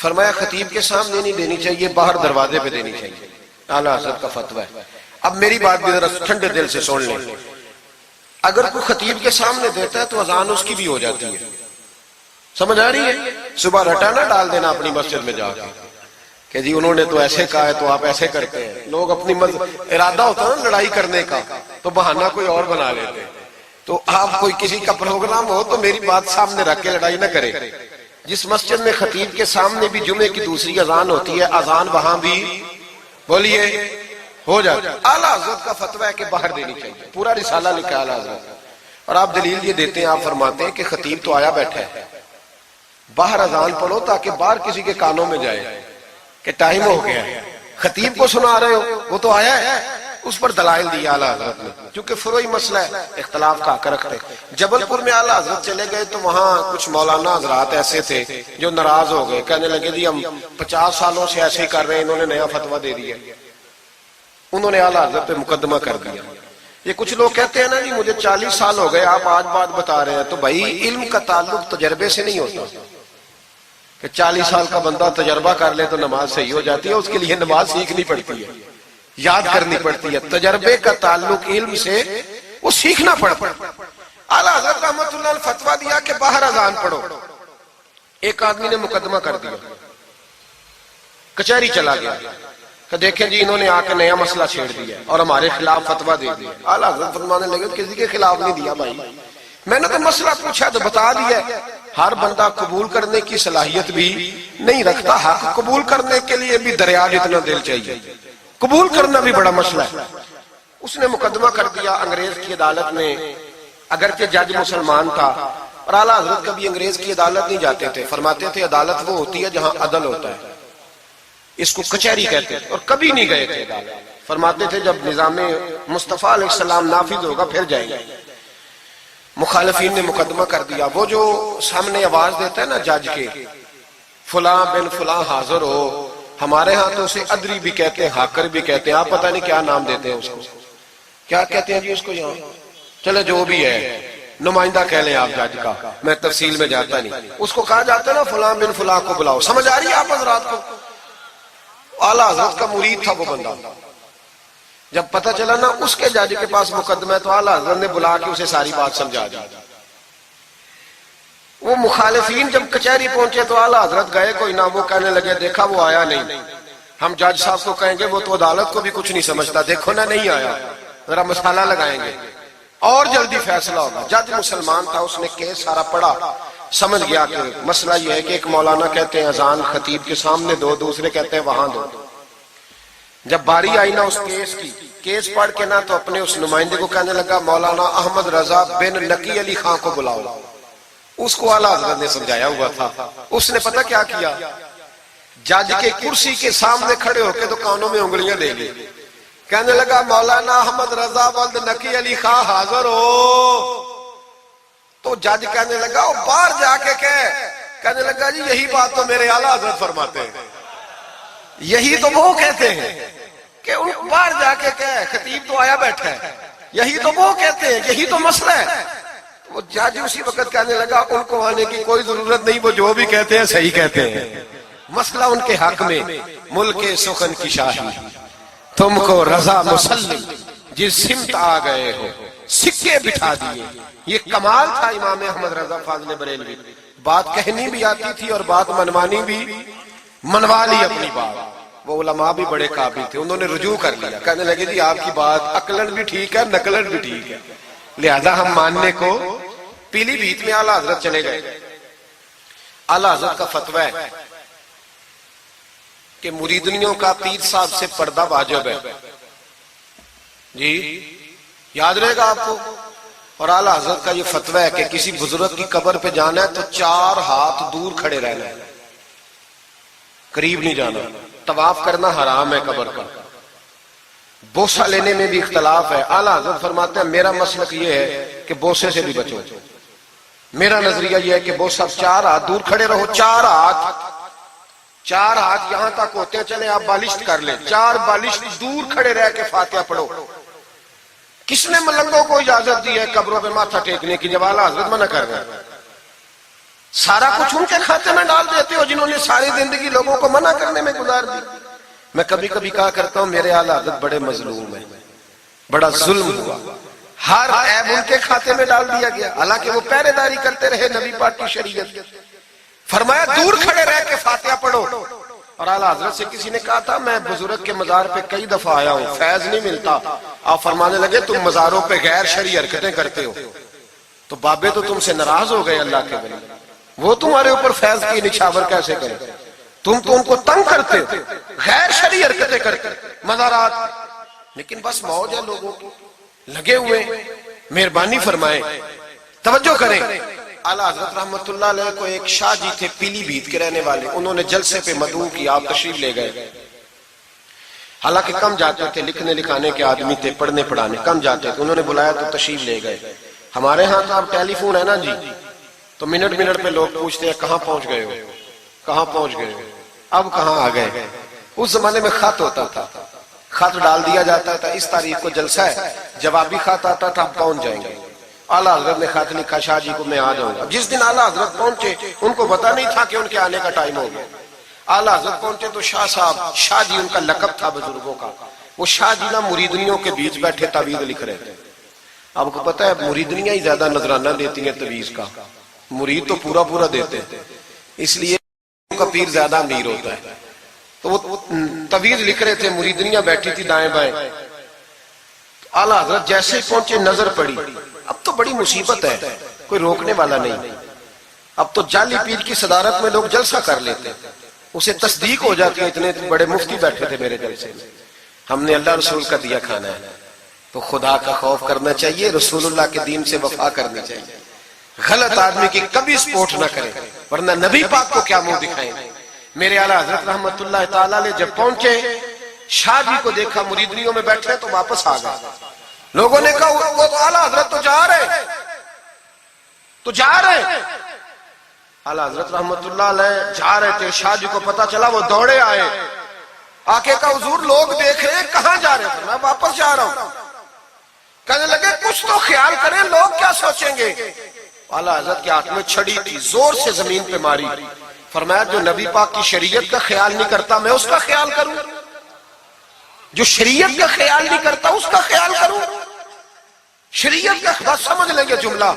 فرمایا خطیب کے سامنے نہیں دینی چاہیے، باہر دروازے پہ دینی چاہیے، اعلیٰ حضرت کا فتویٰ ہے۔ اب میری بات بھی ذرا ٹھنڈے دل سے سن لیں، اگر کوئی خطیب کے سامنے دیتا ہے تو اذان اس کی بھی ہو جاتی ہے، سمجھ آ رہی ہے؟ صبح رٹا نہ ڈال دینا اپنی مسجد میں جا کے کہ جی انہوں نے تو ایسے کہا ہے تو آپ ایسے کرتے ہیں۔ لوگ اپنی ارادہ ہوتا ہے نا لڑائی کرنے کا تو بہانہ کوئی اور بنا لیتے، تو آپ کوئی کسی کا پروگرام ہو تو میری بات سامنے رکھ کے لڑائی نہ کرے۔ جس مسجد میں خطیب کے سامنے بھی جمعے کی دوسری اذان ہوتی ہے، اذان وہاں بھی بولیے ہو جاتی ہے۔ اعلیٰ حضرت کا فتویٰ ہے کہ باہر دینی چاہیے، پورا رسالہ لکھا ہے اعلیٰ حضرت، اور آپ دلیل یہ دیتے ہیں، آپ فرماتے ہیں کہ خطیب تو آیا بیٹھا ہے، باہر اذان پڑھو تاکہ باہر کسی کے کانوں میں جائے کہ ٹائم ہو گیا ہے، خطیب کو سنا رہے ہو، وہ تو آیا ہے۔ اس پر دلائل دیا اعلیٰ حضرت نے، چونکہ فروعی مسئلہ ہے، اختلاف کا حق رکھتے۔ جبل پور میں اعلیٰ حضرت چلے گئے تو وہاں کچھ مولانا حضرات ایسے تھے جو ناراض ہو گئے، کہنے لگے جی ہم 50 سالوں سے ایسے ہی کر رہے ہیں، انہوں نے نیا فتویٰ دے دیا، انہوں نے اعلیٰ حضرت پہ مقدمہ کر دیا۔ یہ کچھ لوگ کہتے ہیں نا جی مجھے 40 سال ہو گئے، آپ آج بات بتا رہے ہیں، تو بھائی علم کا تعلق تجربے سے نہیں ہوتا کہ 40 سال کا بندہ تجربہ کر لے تو نماز صحیح ہو جاتی ہے، اس کے لیے نماز سیکھنی پڑتی ہے، یاد کرنی پڑتی ہے۔ تجربے کا تعلق علم سے، وہ سیکھنا پڑتا ہے۔ اعلیٰ حضرت رحمۃ اللہ نے فتویٰ دیا کہ باہر اذان پڑھو، ایک آدمی نے مقدمہ کر دیا، کچہری چلا گیا کہ دیکھیں جی انہوں نے آ کے نیا مسئلہ چھیڑ دیا اور ہمارے خلاف فتویٰ دے دیا۔ اعلیٰ حضرت فرمانے لگے کسی کے خلاف نہیں دیا بھائی، میں نے تو مسئلہ پوچھا تو بتا دیا۔ ہر بندہ قبول کرنے کی صلاحیت بھی نہیں رکھتا، حق قبول کرنے کے لیے بھی دریا جتنا دل چاہیے، قبول کرنا بھی بڑا مسئلہ ہے۔ اس نے مقدمہ کر دیا انگریز کی عدالت میں، اگرچہ جج مسلمان تھا، اور اعلیٰ حضرت کبھی انگریز کی عدالت نہیں جاتے تھے، فرماتے تھے عدالت وہ ہوتی ہے جہاں عدل ہوتا ہے، اس کو کچہری کہتے تھے، اور کبھی نہیں گئے تھے عدالت۔ فرماتے تھے جب نظام مصطفیٰ علیہ السلام نافذ ہوگا پھر جائیں گے۔ مخالفین نے مقدمہ کر دیا، وہ جو سامنے آواز دیتا ہے نا جج کے، فلاں بن فلاں حاضر ہو، ہمارے ہاں تو اسے ادری بھی کہتے ہیں، ہاکر بھی کہتے ہیں، آپ پتہ نہیں کیا نام دیتے ہیں اس کو، کیا کہتے ہیں جی اس کو یہاں، چلے جو بھی ہے، نمائندہ کہہ لیں آپ جج کا، میں تفصیل میں جاتا نہیں، اس کو کہا جاتا ہے نا فلاں بن فلاں کو بلاؤ۔ سمجھ آ رہی ہے آپ حضرات کو؟ اعلیٰ حضرت کا مرید تھا وہ بندہ، جب پتہ چلا نا اس کے جج کے پاس مقدمہ ہے تو اعلیٰ حضرت نے بلا کے اسے ساری بات سمجھا دی۔ وہ مخالفین جب کچہری پہنچے تو اعلیٰ حضرت گئے کوئی نہ، وہ کہنے لگے دیکھا وہ آیا نہیں، ہم جج صاحب کو کہیں گے وہ تو عدالت کو بھی کچھ نہیں سمجھتا، دیکھو نا نہیں آیا، ذرا مسالہ لگائیں گے اور جلدی فیصلہ ہوگا۔ جج مسلمان تھا، اس نے کیس سارا پڑھا، سمجھ گیا کہ مسئلہ یہ ہے کہ ایک مولانا کہتے ہیں اذان خطیب کے سامنے دو، دوسرے کہتے ہیں وہاں دو۔ جب باری آئی نا اس کیس کی، کیس پڑھ کے نا تو اپنے اس نمائندے کو کہنے لگا مولانا احمد رضا بن نقی علی خان کو بلاؤ۔ اس کو اعلیٰ حضرت نے سمجھایا ہوا تھا، اس نے پتہ کیا کیا، جج کے کرسی کے سامنے کھڑے ہو کے تو کانوں میں انگلیاں دے لی، کہنے لگا مولانا احمد رضا بن نقی علی خان حاضر ہو۔ تو جج کہنے لگا وہ باہر جا کے کہنے لگا جی یہی بات تو میرے اعلیٰ حضرت فرماتے ہیں، یہی تو وہ کہتے ہیں کہ ان کو باہر جا کے خطیب تو آیا بیٹھا ہے، یہی تو وہ کہتے ہیں، یہی تو مسئلہ ہے۔ وہ جج اسی وقت کہنے لگا ان کو آنے کی کوئی ضرورت نہیں، وہ جو بھی کہتے ہیں صحیح کہتے ہیں، مسئلہ ان کے حق میں، ملک سخن کی شاہی تم کو رضا مسلم جس سمت آ گئے ہو سکے بٹھا دیے۔ یہ کمال تھا امام احمد رضا فاضل بریلوی، بات کہنی بھی آتی تھی اور بات منوانی بھی، منوا لی اپنی بات۔ وہ علماء بھی بڑے قابل تھے، انہوں نے رجوع کر لیا، کہنے لگے جی آپ کی بات عقلن بھی ٹھیک ہے، نقلن بھی ٹھیک ہے، لہذا ہم ماننے کو۔ پیلی بھیت میں اعلیٰ حضرت چلے گئے، اعلیٰ حضرت کا فتویٰ ہے کہ مریدنیوں کا پیر صاحب سے پردہ واجب ہے، جی یاد رہے گا آپ کو۔ اور اعلیٰ حضرت کا یہ فتویٰ ہے کہ کسی بزرگ کی قبر پہ جانا ہے تو 4 ہاتھ دور کھڑے رہنا ہے، قریب نہیں جانا، طواف کرنا حرام ہے قبر کا، بوسہ لینے میں بھی اختلاف ہے۔ اعلیٰ حضرت فرماتے ہیں میرا مسلک یہ ہے کہ بوسے سے بھی بچو، میرا نظریہ یہ ہے کہ بوسہ 4 ہاتھ دور کھڑے رہو، 4 ہاتھ یہاں تک ہوتے ہیں، چلے آپ بالشت کر لیں، 4 بالشت دور کھڑے رہ کے فاتحہ پڑھو۔ کس نے ملنگوں کو اجازت دی ہے قبروں پہ ماتھا ٹیکنے کی جب اعلیٰ حضرت منع کر رہے ہیں؟ سارا کچھ ان کے کھاتے میں ڈال دیتے ہو جنہوں نے ساری زندگی لوگوں کو منع کرنے میں گزار دی. میں کبھی کبھی کہا کرتا ہوں میرے اعلیٰ حضرت بڑے مظلوم ہیں, بڑا ظلم ہوا, ہر عیب ان کے کھاتے میں ڈال دیا گیا, حالانکہ وہ پہرے داری کرتے رہے نبی پاک کی شریعت. فرمایا دور کھڑے رہ کے فاتحہ پڑھو. اور اعلیٰ حضرت سے کسی نے کہا تھا میں بزرگ کے مزار پہ کئی دفعہ آیا ہوں, فیض نہیں ملتا. آپ فرمانے لگے تم مزاروں پہ غیر شرعی حرکتیں کرتے ہو, تو بابے تو تم سے ناراض ہو گئے اللہ کے ولی, وہ تمہارے اوپر فیض کی نچھاور کیسے کرے, تم تو ان کو تنگ کرتے ہو, غیر شرعی حرکتیں کرتے مزارات. لیکن بس موج ہے لوگوں کی, لگے ہوئے. مہربانی فرمائیں, توجہ کریں. اعلیٰ حضرت رحمت اللہ علیہ کو ایک شاہ جی تھے پیلی بھیت کے رہنے والے, انہوں نے جلسے پہ مدعو کیا, آپ تشریف لے گئے. حالانکہ کم جاتے تھے, لکھنے لکھانے کے آدمی تھے, پڑھنے پڑھانے کم جاتے تھے. انہوں نے بلایا تو تشریف لے گئے. ہمارے ہاں تو اب ٹیلی فون ہے نا جی, تو منٹ منٹ پہ لوگ پوچھتے ہیں کہاں پہنچ گئے ہو, کہاں پہنچ گئے ہو, اب کہاں آ گئے. اس زمانے میں خط ہوتا تھا, خط ڈال دیا جاتا تھا اس تاریخ کو جلسہ ہے, جوابی خط آتا تھا آپ پہنچ جائیں گے. اعلیٰ حضرت نے خط لکھا شاہ جی کو میں آ جاؤں گا. جس دن اعلیٰ حضرت پہنچے ان کو پتا نہیں تھا کہ ان کے آنے کا ٹائم ہو گیا. اعلیٰ حضرت پہنچے تو شاہ صاحب, شاہ جی ان کا لقب تھا بزرگوں کا, وہ شاہ جی نا مریدنیوں کے بیچ بیٹھے تعویذ لکھ رہے تھے. آپ کو پتا ہے مریدنیاں ہی زیادہ نذرانہ دیتی ہیں تعویذ کا, مرید تو پورا پورا دیتے ہیں, اس لیے ان کا پیر زیادہ امیر ہوتا ہے. تو وہ تعویذ لکھ رہے تھے, مریدنیاں بیٹھی تھی دائیں بائیں. اعلیٰ حضرت جیسے ہی پہنچے نظر پڑی, اب تو بڑی مصیبت ہے, کوئی روکنے والا نہیں. اب تو جعلی پیر کی صدارت میں لوگ جلسہ کر لیتے, اسے تصدیق ہو جاتی ہے. اتنے بڑے مفتی بیٹھے تھے میرے جلسے میں, ہم نے اللہ رسول کا دیا کھانا ہے, تو خدا کا خوف کرنا چاہیے, رسول اللہ کے دین سے وفا کرنی چاہیے. غلط آدمی کی کبھی سپورٹ نہ کریں, ورنہ نبی پاک کو کیا منہ دکھائیں. میرے اعلیٰ حضرت رحمت اللہ تعالی علیہ جب پہنچے, شاہ جی کو دیکھا مریدنیوں میں بیٹھے تو واپس آ گئے. لوگوں نے کہا وہ تو اعلیٰ حضرت تو جا رہے. اعلیٰ حضرت رحمت اللہ علیہ جا رہے تھے, شاہ جی کو پتا چلا, وہ دوڑے آئے, آ کے کہا حضور لوگ دیکھ رہے ہیں, کہاں جا رہے تھے؟ میں واپس جا رہا ہوں. کہنے لگے کچھ تو خیال کریں, لوگ کیا سوچیں گے. اعلیٰ حضرت کے ہاتھ میں چھڑی تھی, زور سے زمین پہ ماری. فرمایا جو نبی پاک کی شریعت کا خیال نہیں کرتا میں اس کا خیال کروں, جو شریعت کا خیال نہیں کرتا اس کا خیال کروں. شریعت کا بات سمجھ لیں گے جملہ,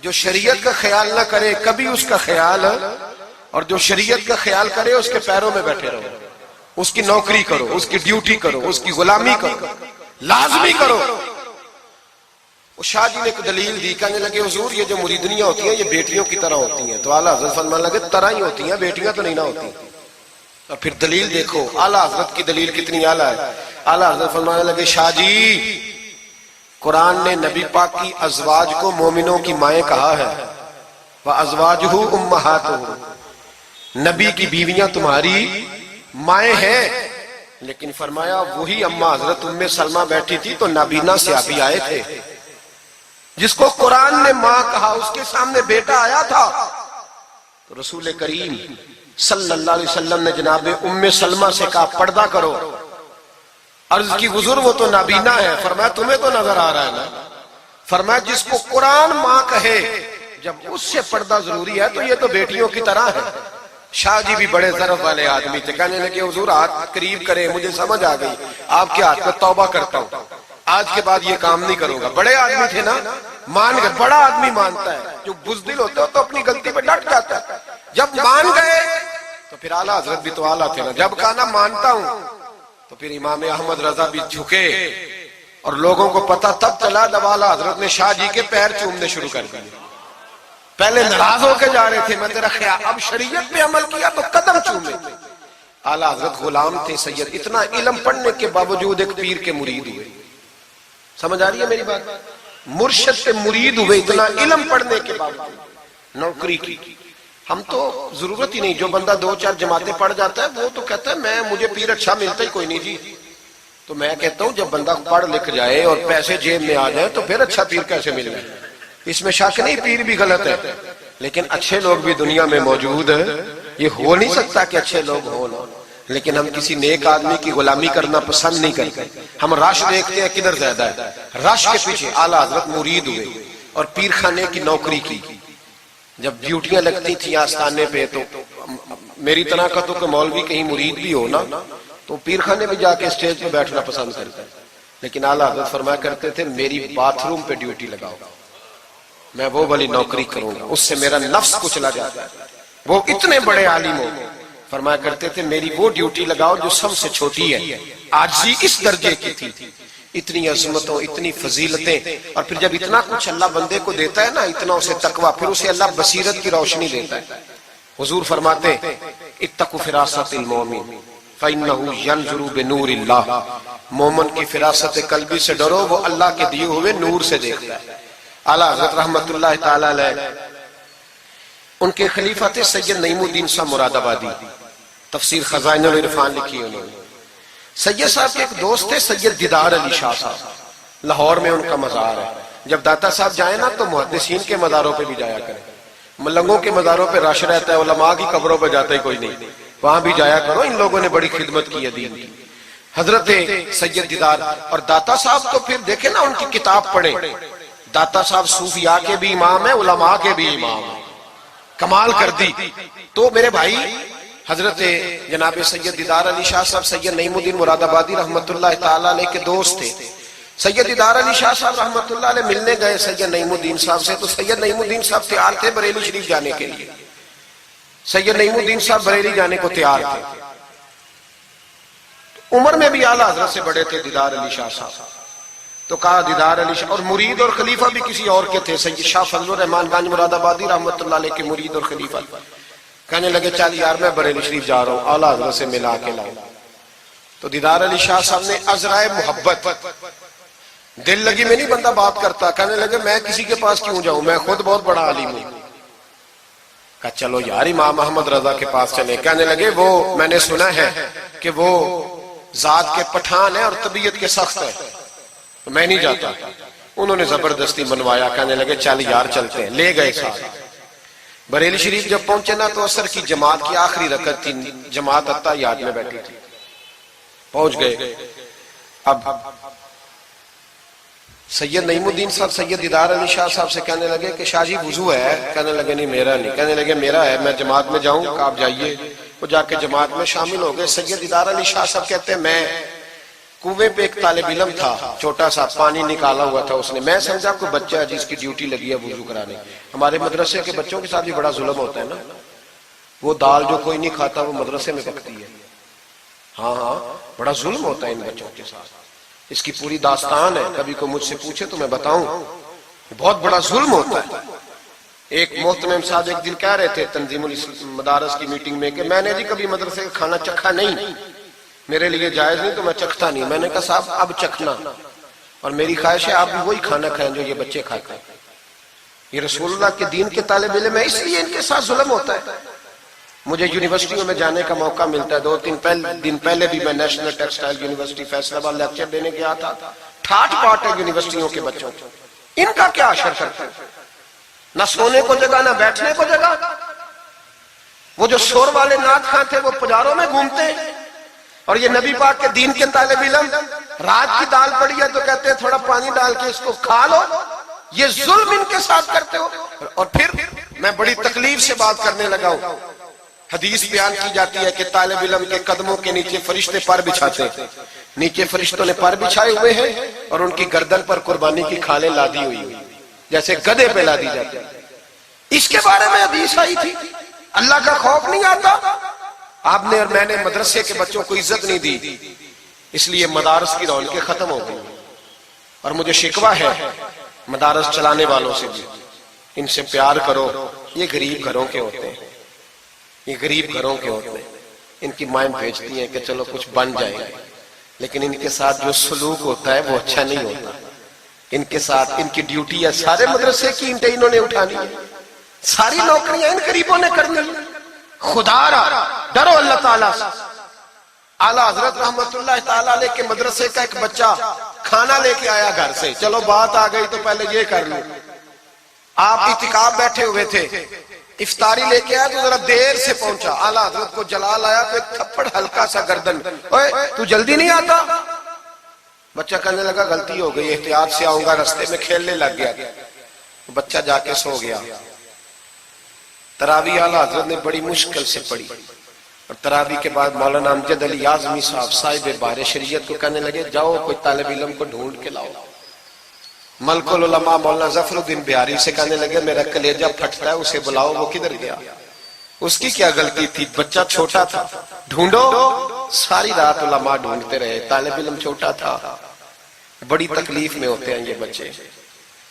جو شریعت کا خیال نہ کرے کبھی اس کا خیال, اور جو شریعت کا خیال کرے اس کے پیروں میں بیٹھے رہو, اس کی نوکری کرو, اس کی ڈیوٹی کرو, اس کی غلامی کرو, لازمی کرو. وہ شاہ جی نے ایک دلیل دی, کہنے لگے حضور یہ جو مریدنیاں ہوتی ہیں یہ بیٹیوں کی طرح ہوتی ہیں. تو اعلیٰ حضرت فرمانے لگے طرح ہی ہوتی ہیں, بیٹیاں تو نہیں نہ ہوتی. اور پھر دلیل دیکھو اعلیٰ حضرت کی دلیل کتنی اعلیٰ ہے. اعلیٰ حضرت فرمانے لگے شاہ جی قرآن نے نبی پاک کی ازواج کو مومنوں کی مائیں کہا ہے, وَأَزْوَاجُهُ أُمَّهَاتُهُ, نبی کی بیویاں تمہاری مائیں ہیں. لیکن فرمایا وہی اماں حضرت ام سلمہ بیٹھی تھی تو نابینا صحابی آئے تھے, جس کو قرآن نے ماں کہا, اس کے سامنے بیٹا آیا تھا. تو رسول کریم صلی اللہ علیہ وسلم نے جناب ام سلمہ سے کہا پردہ کرو. عرض کی حضور وہ تو نابینا ہے. فرمایا تمہیں تو نظر آ رہا ہے نا. فرمایا جس کو قرآن ماں کہے جب اس سے پردہ ضروری ہے تو یہ تو بیٹیوں کی طرح ہے. شاہ جی بھی بڑے ضرف والے آدمی تھے, کہنے لگے حضور ہاتھ قریب کرے, مجھے سمجھ آ گئی, آپ کے ہاتھ میں توبہ کرتا ہوں, آج کے بعد یہ کام نہیں کروں گا. بڑے آدمی تھے نا, مان گئے. بڑا آدمی مانتا ہے, جو بزدل ہوتا ہے تو اپنی غلطی پہ ڈٹ جاتا ہے. جب مان گئے تو پھر اعلیٰ حضرت بھی تو اعلیٰ تھے نا, جب کہا نا مانتا ہوں تو پھر امام احمد رضا بھی جھکے. اور لوگوں کو پتا تب چلا جب اعلیٰ حضرت نے شاہ جی کے پیر چومنے شروع کر دیے. پہلے ناراض ہو کے جا رہے تھے, میں تیرا خیال, اب شریعت پہ عمل کیا تو قدم چومے. اعلیٰ حضرت غلام تھے سید, اتنا علم پڑھنے کے باوجود ایک پیر کے مرید ہوئے. سمجھ آ رہی ہے میری بات؟ مرشد سے مرید ہوئے اتنا علم پڑھنے کے باوجود. نوکری کی ہم تو ضرورت ہی نہیں, جو بندہ 2-4 جماعتیں پڑھ جاتا ہے وہ تو کہتا ہے مجھے پیر اچھا ملتا ہی کوئی نہیں جی. تو میں کہتا ہوں جب بندہ پڑھ لکھ جائے اور پیسے جیب میں آ جائے تو پھر اچھا پیر کیسے مل جائے. اس میں شک نہیں, پیر بھی غلط ہے, لیکن اچھے لوگ بھی دنیا میں موجود ہیں. یہ ہو نہیں سکتا کہ اچھے لوگ ہوں, لیکن ہم کسی نیک آدمی کی غلامی کرنا پسند نہیں کرتے. ہم رش دیکھتے ہیں کدھر زیادہ ہے, رش کے پیچھے. اعلیٰ حضرت مرید ہوئے اور پیر خانے کی نوکری کی. جب ڈیوٹیاں لگتی تھیں آستانے پہ تو میری طرح کا تو کہ مولوی کہیں مرید بھی ہو نا تو پیر خانے میں جا کے اسٹیج پہ بیٹھنا پسند کرتا ہے، لیکن اعلیٰ حضرت فرمایا کرتے تھے میری باتھ روم پہ ڈیوٹی لگاؤ، میں وہ والی نوکری کروں گا، اس سے میرا نفس کچلا جاتا ہے۔ وہ اتنے بڑے عالم ہو، فرمایا کرتے تھے میری وہ ڈیوٹی لگاؤ جو سب سے چھوٹی ہے، عاجزی اس درجے کی تھی، اتنی عظمتوں، اتنی فضیلتیں، اور پھر جب اتنا کچھ اللہ بندے کو دیتا ہے نا، اتنا اسے تقویٰ، پھر اسے اللہ بصیرت کی روشنی دیتا ہے۔ حضور فرماتے اتقوا فراست المومن فإنہ ینظر بنور اللہ، مومن کی فراست قلبی سے ڈرو، وہ اللہ کے دیے ہوئے نور سے دیکھتا ہے۔ اعلیٰ حضرت رحمت اللہ تعالی علیہ، ان کے خلیفہ تھے سید نعیم الدین صاحب مراد آبادی، تفسیر خزائن العرفان لکھی انہوں نے۔ سید صاحب کے ایک دوست تھے سید دیدار علی شاہ صاحب، لاہور میں ان کا مزار ہے، جب داتا صاحب جائیں نا تو محدثین کے مزاروں پہ بھی جایا کریں، ملنگوں کے مزاروں پہ رش رہتا ہے، علماء کی قبروں پہ جاتا ہی کوئی نہیں، وہاں بھی جایا کرو، ان لوگوں نے بڑی خدمت کی ہے دین کی۔ حضرت سید دیدار اور داتا صاحب تو پھر دیکھیں نا ان کی کتاب پڑھیں، داتا صاحب صوفیاء کے بھی امام ہیں، علماء کے بھی امام ہیں، کمال کر دی۔ تو میرے بھائی حضرت جناب سید دیدار علی شاہ صاحب سید نعیم الدین مراد آبادی رحمت اللہ تعالیٰ علیہ کے دوست تھے۔ سید دیدار علی شاہ صاحب رحمت اللہ علیہ ملنے گئے سید نعیم الدین صاحب سے، تو سید نعیم الدین صاحب تیار تھے بریلی شریف جانے کے لیے، سید نعیم الدین صاحب بریلی جانے کو تیار تھے، عمر میں بھی اعلیٰ حضرت سے بڑے تھے دیدار علی شاہ صاحب۔ تو کہا دیدار علی شاہ، اور مرید اور خلیفہ بھی کسی اور کے تھے، سید شاہ فضل الرحمان گنج مراد آبادی رحمت اللہ علیہ کے مرید اور خلیفہ، کہنے لگے چل یار میں بریلی شریف جا رہا ہوں، اعلیٰ حضرت سے ملا کے لاؤں۔ تو دیدار علی شاہ صاحب نے عذرائے محبت، دل لگی میں نہیں بندہ بات کرتا، کہنے لگے میں کسی کے پاس کیوں جاؤں، میں خود بہت بڑا عالم ہوں۔ کہا چلو یار امام احمد رضا کے پاس چلیں۔ کہنے لگے وہ میں نے سنا ہے کہ وہ ذات کے پٹھان ہے اور طبیعت کے سخت ہے، میں نہیں جاتا۔ انہوں نے زبردستی منوایا، کہنے لگے چل یار چلتے ہیں، لے گئے ساتھ۔ بریلی شریف جب پہنچے نا تو عصر کی جماعت کی آخری رکعت تھی، جماعت اتحیات میں بیٹھی تھی، پہنچ گئے۔ اب سید نعیم الدین صاحب سید دیدار علی شاہ صاحب سے کہنے لگے کہ شاہ جی وضو ہے؟ کہنے لگے نہیں میرا نہیں۔ کہنے لگے میرا ہے، میں جماعت میں جاؤں؟ کہ آپ جائیے۔ وہ جا کے جماعت میں شامل ہو گئے۔ سید دیدار علی شاہ صاحب کہتے ہیں میں کنویں پہ ایک طالب علم تھا، چھوٹا سا پانی نکالا ہوا تھا اس نے، میں سمجھا کوئی بچہ ہے جس کی ڈیوٹی لگی ہے وضو کرانے۔ ہمارے مدرسے کے بچوں کے ساتھ بھی بڑا ظلم ہوتا ہے نا، وہ دال جو کوئی نہیں کھاتا وہ مدرسے میں پکتی ہے۔ ہاں بڑا ظلم ہوتا ہے ان بچوں کے ساتھ، اس کی پوری داستان ہے، کبھی کوئی مجھ سے پوچھے تو میں بتاؤں، بہت بڑا ظلم ہوتا ہے۔ ایک محترم صاحب ایک دن کہہ رہے تھے تنظیم المدارس کی میٹنگ میں کہ میں نے جی کبھی مدرسے کا کھانا چکھا نہیں، میرے لیے جائز نہیں تو میں چکھتا نہیں۔ میں نے کہا صاحب اب چکھنا، اور میری خواہش ہے آپ بھی وہی کھانا کھائیں جو یہ بچے کھاتے ہیں۔ یہ رسول اللہ کے دین کے طالب علم ہے، اس لیے ان کے ساتھ ظلم ہوتا ہے۔ مجھے یونیورسٹیوں میں جانے کا موقع ملتا ہے، 2-3 دن پہلے بھی میں نیشنل ٹیکسٹائل یونیورسٹی فیصل آباد لیکچر دینے گیا تھا۔ ٹھاٹ پاٹ ہے یونیورسٹیوں کے بچوں، ان کا کیا اثر کرتا ہے؟ نہ سونے کو جگہ نہ بیٹھنے کو جگہ۔ وہ جو شور والے نعت خواں تھے وہ پجاروں میں گھومتے ہیں، اور یہ نبی پاک کے دین کے طالب علم رات کی دال پڑی ہے تو کہتے ہیں تھوڑا پانی ڈال کے اس کو کھا لو۔ یہ ظلم ان کے ساتھ کرتے ہو۔ اور پھر میں بڑی تکلیف سے بات کرنے لگا ہوں، حدیث بیان کی جاتی ہے کہ طالب علم کے قدموں کے نیچے فرشتے پر بچھاتے ہیں، نیچے فرشتوں نے پر بچھائے ہوئے ہیں اور ان کی گردن پر قربانی کی کھالیں لادی ہوئی ہیں، جیسے گدھے پہ لادی جاتی ہے۔ اس کے بارے میں حدیث آئی تھی، اللہ کا خوف نہیں آتا؟ آپ نے اور میں نے مدرسے کے بچوں کو عزت نہیں دی، اس لیے مدارس کی رونقیں ختم ہو گئی۔ اور مجھے شکوہ ہے مدارس چلانے والوں سے بھی، ان سے پیار کرو، یہ غریب گھروں کے ہوتے ہیں، یہ غریب گھروں کے ہوتے ہیں، ان کی مائیں بھیجتی ہیں کہ چلو کچھ بن جائے گا، لیکن ان کے ساتھ جو سلوک ہوتا ہے وہ اچھا نہیں ہوتا۔ ان کے ساتھ ان کی ڈیوٹی ہے، سارے مدرسے کی اینٹیں انہوں نے اٹھانی ہے، ساری نوکریاں ان غریبوں نے کرنی ہے۔ خدا را ڈرو اللہ تعالیٰ سے۔ اعلیٰ حضرت رحمت اللہ تعالیٰ علیہ کے مدرسے کا ایک بچہ کھانا لے کے آیا گھر سے، چلو بات آ گئی تو پہلے یہ کر لوں۔ آپ اعتکاف بیٹھے ہوئے تھے، افطاری لے کے آیا تو ذرا دیر سے پہنچا، اعلیٰ حضرت کو جلال آیا تو ایک تھپڑ ہلکا سا گردن، اوے تو جلدی نہیں آتا؟ بچہ کہنے لگا غلطی ہو گئی، احتیاط سے آؤں گا، رستے میں کھیلنے لگ گیا۔ بچہ جا کے سو گیا۔ تراویح اعلیٰ حضرت نے بڑی مشکل سے پڑھی، اور تراویح کے بعد مولانا امجد علی اعظمی صاحب صاحب بار شریعت کو کہنے لگے جاؤ کوئی طالب علم کو ڈھونڈ کے لاؤ۔ ملک العلماء مولانا ظفر الدین بہاری سے کہنے لگے میرا کلیجہ پھٹتا ہے، اسے بلاؤ، وہ کدھر گیا؟ اس کی کیا غلطی تھی؟ بچہ چھوٹا تھا، ڈھونڈو۔ ساری رات علماء ڈھونڈتے رہے، طالب علم چھوٹا تھا۔ بڑی تکلیف میں ہوتے ہیں یہ بچے۔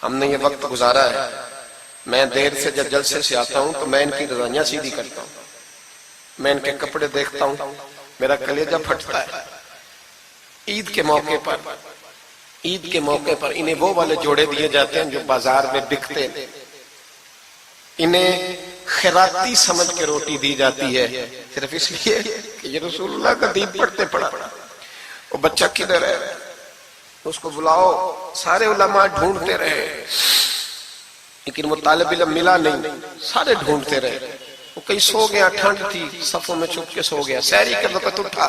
ہم نے یہ وقت گزارا ہے، میں دیر سے جب جلسے سے آتا ہوں تو میں ان کی رضائیاں سیدھی کرتا ہوں، میں ان کے کپڑے دیکھتا ہوں، میرا کلیجہ پھٹتا ہے۔ عید کے موقع پر انہیں وہ والے جوڑے دیے جاتے ہیں جو بازار میں بکتے ہیں، انہیں خیراتی سمجھ کے روٹی دی جاتی ہے صرف اس لیے کہ یہ رسول اللہ کا دین پڑھتے پڑھا۔ وہ بچہ کدھر ہے؟ اس کو بلاؤ۔ سارے علماء ڈھونڈتے رہے لیکن وہ طالب علم ملا نہیں، سارے ڈھونڈتے رہے۔ وہ کہیں سو گیا، ٹھنڈ تھی، صفوں میں چھپ کے سو گیا۔ سحری کے وقت اٹھا،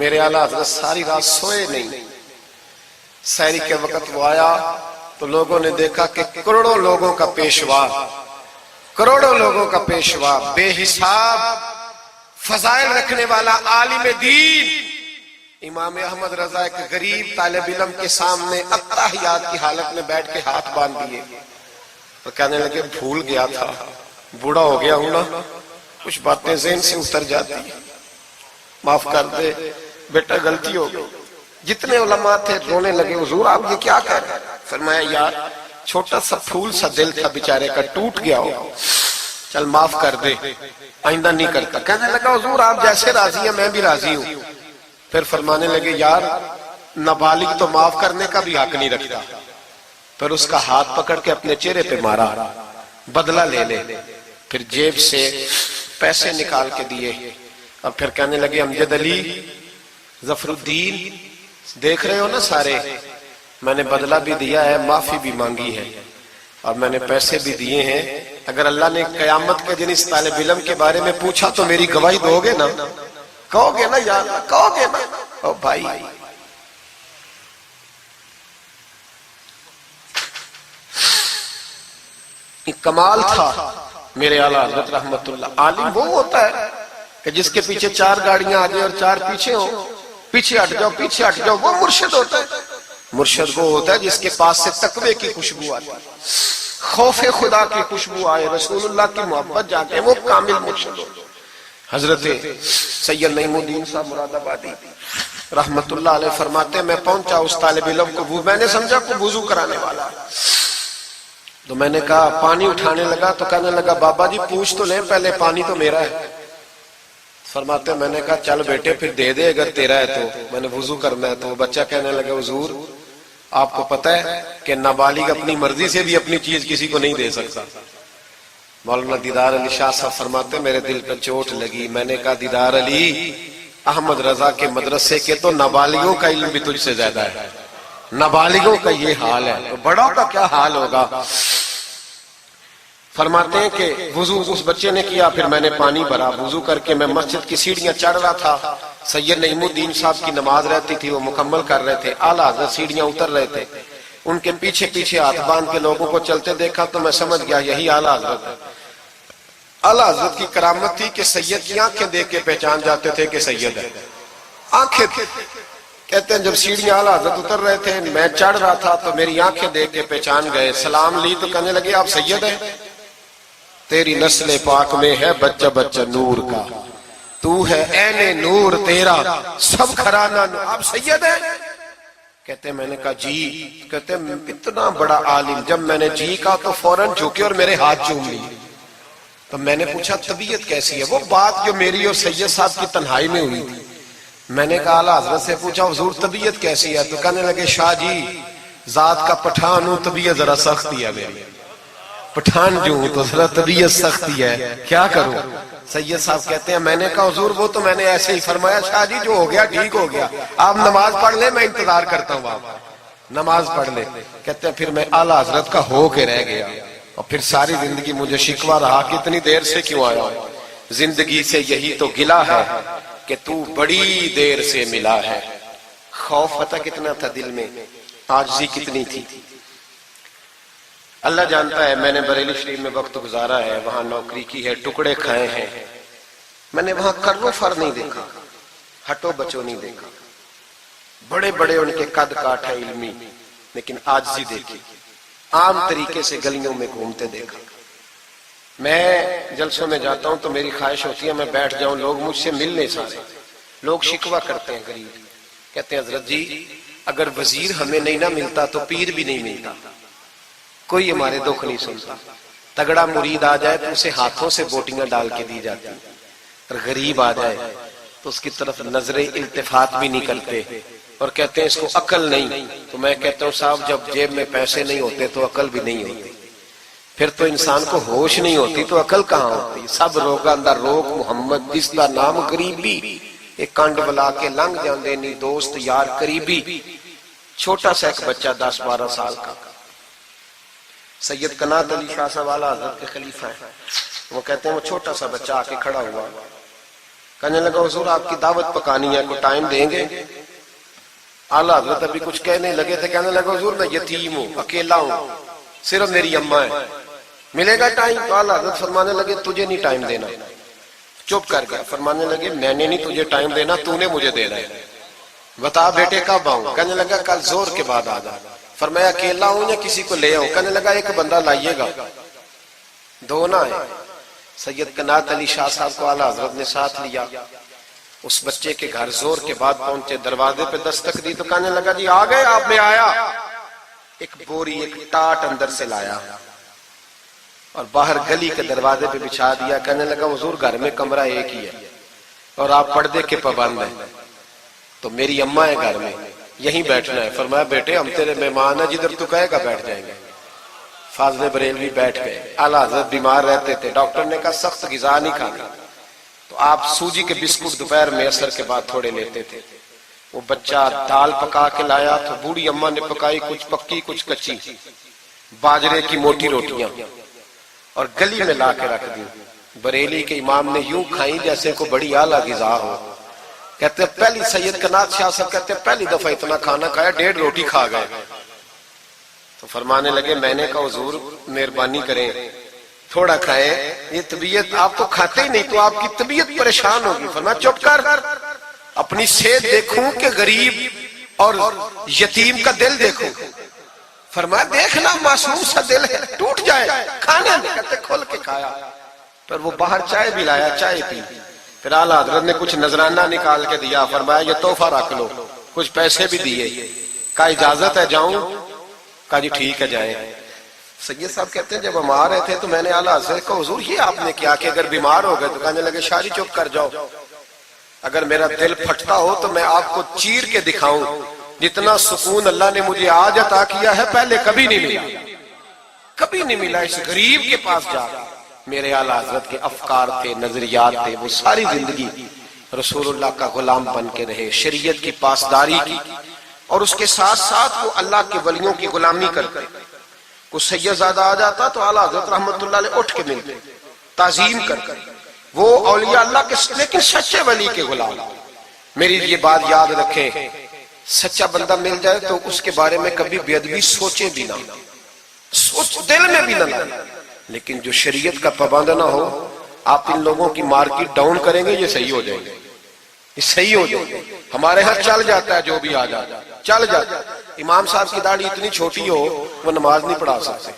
میرے اعلیٰ حضرت ساری رات سوئے نہیں۔ سحری کے وقت وہ آیا تو لوگوں نے دیکھا کہ کروڑوں لوگوں کا پیشوا، بے حساب فضائل رکھنے والا عالم دین امام احمد رضا ایک غریب طالب علم کے سامنے اتحیات کی حالت میں بیٹھ کے ہاتھ باندھ دیے اور کہنے لگے بھول گیا تھا، بوڑھا ہو گیا ہوں نا، کچھ باتیں ذہن سے اتر جاتی ہیں، معاف کر دے بیٹا، غلطی ہو گئی۔ جتنے علماء تھے رونے لگے، حضور آپ یہ کیا کہہ رہے ہیں؟ فرمایا یار چھوٹا سا پھول سا دل تھا بیچارے کا، ٹوٹ گیا ہو، چل معاف کر دے، آئندہ نہیں کرتا۔ کہنے لگا حضور آپ جیسے راضی ہیں میں بھی راضی ہوں۔ پھر فرمانے لگے یار نابالغ تو معاف کرنے کا بھی حق نہیں رکھتا۔ پھر اس کا ہاتھ پکڑ کے اپنے چہرے پہ مارا، بدلہ لے لے۔ پھر جیب سے پیسے نکال کے دیے اور پھر کہنے لگے امجد علی، ظفر الدین، دیکھ رہے ہو نا سارے، میں نے بدلہ بھی دیا ہے، معافی بھی مانگی ہے، اور میں نے پیسے بھی دیے ہیں۔ اگر اللہ نے قیامت کے دن اس طالب علم کے بارے میں پوچھا تو میری گواہی دو گے نا؟ کہو گے نا یار، کہو گے نا؟ او بھائی، کمال تھا میرے اعلیٰ حضرت رحمت اللہ۔ عالم وہ ہوتا ہے کہ جس کے پیچھے چار گاڑیاں آ جائیں اور چار پیچھے ہوں، پیچھے ہٹ جاؤ پیچھے ہٹ جاؤ، وہ مرشد ہوتا ہے۔ مرشد وہ ہوتا ہے جس کے پاس سے تقوی کی خوشبو آتی ہے، خوف خدا کی خوشبو آئے، رسول اللہ کی محبت جاتے ہیں، وہ کامل مرشد ہوتا ہے۔ حضرت سید نعیم الدین صاحب مراد آبادی رحمت اللہ علیہ فرماتے ہیں میں پہنچا اس طالب علم کو، میں نے سمجھا کو وضو کرانے والا، تو میں نے کہا پانی اٹھانے لگا تو کہنے لگا بابا جی پوچھ تو لیں پہلے، پانی تو میرا ہے۔ فرماتے ہیں میں نے کہا چل بیٹے پھر دے دے اگر تیرا ہے تو، میں نے وضو کرنا ہے۔ تو وہ بچہ کہنے لگا حضور آپ کو پتہ ہے کہ نابالغ اپنی مرضی سے بھی اپنی چیز کسی کو نہیں دے سکتا۔ مولانا دیدار علی شاہ صاحب فرماتے ہیں میرے دل پر چوٹ لگی، میں نے کہا دیدار علی، احمد رضا کے مدرسے کے تو نابالغوں کا علم بھی تجھ سے زیادہ ہے، نابالغوں کا یہ حال ہے تو بڑوں کا کیا حال ہوگا۔ فرماتے ہیں کہ وضو اس بچے نے کیا، پھر میں نے پانی بھرا، وضو کر کے میں مسجد کی سیڑھیاں چڑھ رہا تھا، سید نعیم الدین صاحب کی نماز رہتی تھی، وہ مکمل کر رہے تھے، اعلیٰ حضرت سیڑھیاں اتر رہے تھے، ان کے پیچھے پیچھے ہاتھ باندھ کے لوگوں کو چلتے دیکھا تو میں سمجھ گیا یہی اعلیٰ حضرت ہے۔ اعلیٰ حضرت کی کرامت تھی کہ سید کی آنکھیں دیکھ کے پہچان جاتے تھے کہ سید ہے، آنکھیں کہتے ہیں جب سیڑھیاں اعلیٰ حضرت اتر رہے تھے میں چڑھ رہا تھا تو میری آنکھیں دیکھ کے پہچان گئے، سلام لی تو کہنے لگے آپ سید ہیں، تیری نسل پاک میں ہے بچہ بچہ نور کا، تو ہے عین نور تیرا سب گھرانہ نور، آپ سید ہیں؟ کہتے ہیں میں نے کہا جی، کہتے ہیں اتنا بڑا عالم، جب میں نے جی کہا تو فوراً جھکے اور میرے ہاتھ چوم لی۔ تو میں نے پوچھا طبیعت کیسی ہے؟ وہ بات جو میری اور سید صاحب کی تنہائی میں ہوئی تھی، میں نے کہا اعلیٰ حضرت سے پوچھا حضور طبیعت کیسی ہے؟ تو کہنے لگے شاہ جی ذات کا پٹھان ہوں، طبیعت ذرا سختی ہے میری، پٹھان جو ہوں تو ذرا طبیعت سختی ہے، کیا کروں؟ سید صاحب کہتے ہیں میں نے کہا حضور وہ تو میں نے ایسے ہی فرمایا، شاہ جی جو ہو گیا ٹھیک ہو گیا، آپ نماز پڑھ لیں میں انتظار کرتا ہوں، آپ نماز پڑھ لیں۔ کہتے ہیں پھر میں اعلیٰ حضرت کا ہو کے رہ گیا، اور پھر ساری زندگی مجھے شکوہ رہا کہ اتنی دیر سے کیوں آیا ہوں، زندگی سے یہی تو گلہ ہے کہ تو بڑی دیر سے ملا ہے۔ خوف پتہ کتنا تھا دل میں، عاجزی کتنی تھی۔ اللہ جانتا ہے میں نے بریلی شریف میں وقت گزارا ہے، وہاں نوکری کی ہے، ٹکڑے کھائے ہیں، میں نے وہاں کرو فر نہیں دیکھا، ہٹو بچو نہیں دیکھا، بڑے بڑے ان کے قد کاٹ ہے علمی، لیکن عاجزی دیکھی، عام طریقے سے گلیوں میں گھومتے دیکھا۔ میں جلسوں میں جاتا ہوں تو میری خواہش ہوتی ہے میں بیٹھ جاؤں، لوگ مجھ سے مل نہیں سارے، لوگ شکوہ کرتے ہیں غریب، کہتے ہیں حضرت جی اگر وزیر ہمیں نہیں نہ ملتا تو پیر بھی نہیں ملتا، کوئی ہمارے دکھ نہیں سنتا، تگڑا مرید آ جائے تو اسے ہاتھوں سے بوٹیاں ڈال کے دی جاتی، اور غریب آ جائے تو اس کی طرف نظر التفات بھی نہیں کرتے، اور کہتے ہیں اس کو عقل نہیں۔ تو میں کہتا ہوں صاحب جب جیب میں پیسے نہیں ہوتے تو عقل بھی نہیں ہوتی، پھر تو انسان کو ہوش نہیں ہوتی تو عقل کہاں ہوتی؟ سب روگاں دا روگ محمد جس دا نام غریبی، ایک کانڈ بلا کے لنگ جاندے نہیں دوست یار قریبی۔ چھوٹا سا ایک بچہ 10-12 سال کا، سید قنات علی شاہ صاحب والا حضرت کے خلیفہ ہیں، وہ کہتے ہیں وہ چھوٹا سا بچہ آ کے کھڑا ہوا، کہنے لگا حضور آپ کی دعوت پکانی ہے، کو ٹائم دیں گے؟ اعلیٰ حضرت ابھی کچھ کہنے لگے تھے، کہنے لگا حضور میں یتیم ہوں، اکیلا ہوں، صرف میری اماں ہے، ملے گا ٹائم؟ تو اعلیٰ حضرت فرمانے لگے تجھے نہیں ٹائم دینا، چپ کر گیا، فرمانے لگے میں نے نہیں تجھے ٹائم دینا، تو نے مجھے دینا ہے، بتا بیٹے کب آؤں؟ کہنے لگا کل زور کے بعد آ جا۔ فرمایا اکیلا ہوں یا کسی کو لے آؤں؟ کہنے لگا ایک بندہ لائیے گا، دو نہ ہے۔ سید قنات علی شاہ صاحب کو اعلیٰ حضرت نے ساتھ لیا، اس بچے کے گھر زور کے بعد پہنچے، دروازے پہ دستک دی تو کہنے لگا جی آ گئے آپ؟ میں آیا، ایک بوری ایک ٹاٹ اندر سے لایا اور باہر گلی کے دروازے پہ بچھا دیا، کہنے لگا حضور گھر میں کمرہ ایک ہی ہے اور آپ پردے کے پابند ہیں، تو میری اماں ہے گھر میں، یہیں بیٹھنا ہے۔ فرمایا بیٹے ہم تیرے مہمان ہیں، جدھر تو کہے گا بیٹھ جائیں گے۔ فاضل بریلوی بیٹھ گئے، اعلیٰ حضرت بیمار رہتے تھے، ڈاکٹر نے کہا سخت غذا نہیں کھانا، تو آپ سوجی کے بسکٹ دوپہر میں عصر کے بعد تھوڑے لیتے تھے۔ وہ بچہ دال پکا کے لایا تو بوڑھی اماں نے پکائی، کچھ پکی کچھ کچی، باجرے کی موٹی روٹیاں، اور گلی میں لا کے رکھ دی۔ بریلی کے امام نے یوں کھائیں جیسے کو بڑی اعلیٰ غذا ہو۔ کہتے ہیں پہلی سید قنات شاہ صاحب کہتے ہیں پہلی دفعہ اتنا کھانا کھایا، 1.5 روٹی کھا گئے۔ تو فرمانے لگے میں نے کہا حضور مہربانی کریں تھوڑا کھائیں، یہ طبیعت آپ تو کھاتے ہی نہیں تو آپ کی طبیعت پریشان ہوگی۔ فرمایا چپ کر، اپنی صحت دیکھوں کہ غریب اور یتیم کا دل دیکھوں؟ فرمایا دیکھنا معصوم سا دل ہے، ٹوٹ جائے کھانے میں۔ کہتے کھول کے کھایا، پھر وہ باہر چائے بھی لایا، چائے پی، پھر اعلیٰ حضرت نے کچھ نذرانہ نکال کے دیا، فرمایا یہ تحفہ رکھ لو، کچھ پیسے بھی دیے، کہا اجازت ہے جاؤں؟ کہا جی ٹھیک ہے جائیں۔ سید صاحب کہتے ہیں جب ہم آ رہے تھے تو میں نے اعلیٰ حضرت کو حضور یہ آپ نے کیا کہ اگر بیمار ہو گئے؟ تو کہنے لگے شاعری چپ کر جاؤ، اگر میرا دل پھٹتا ہو تو میں آپ کو چیر کے دکھاؤں، جتنا سکون اللہ نے مجھے آج عطا کیا ہے پہلے کبھی نہیں ملا، کبھی نہیں ملا۔ اس غریب کے پاس جا، میرے اعلیٰ حضرت کے افکار تھے، نظریات تھے، وہ ساری زندگی رسول اللہ کا غلام بن کے رہے، شریعت کی پاسداری کی، اور اس کے ساتھ ساتھ وہ اللہ کے ولیوں کی غلامی کرتے۔ کوئی سید زادہ آ جاتا تو اعلیٰ حضرت رحمت اللہ علیہ اٹھ کے ملتے، تعظیم کرتے، وہ اولیاء اللہ کے لیکن سچے ولی کے غلام۔ میری یہ بات یاد رکھیں، سچا بندہ مل جائے تو اس کے بارے میں کبھی بے ادبی سوچے بھی نہ، سوچ دل میں بھی نہ لائے، لیکن جو شریعت کا پابند نہ ہو، آپ ان لوگوں کی مارکیٹ ڈاؤن کریں گے یہ صحیح ہو جائیں گے، یہ صحیح ہو جائیں گے۔ ہمارے ہاں چل جاتا ہے جو بھی آ جاتا ہے، چل جاتا ہے۔ امام صاحب کی داڑھی اتنی چھوٹی ہو وہ نماز نہیں پڑھا سکتے،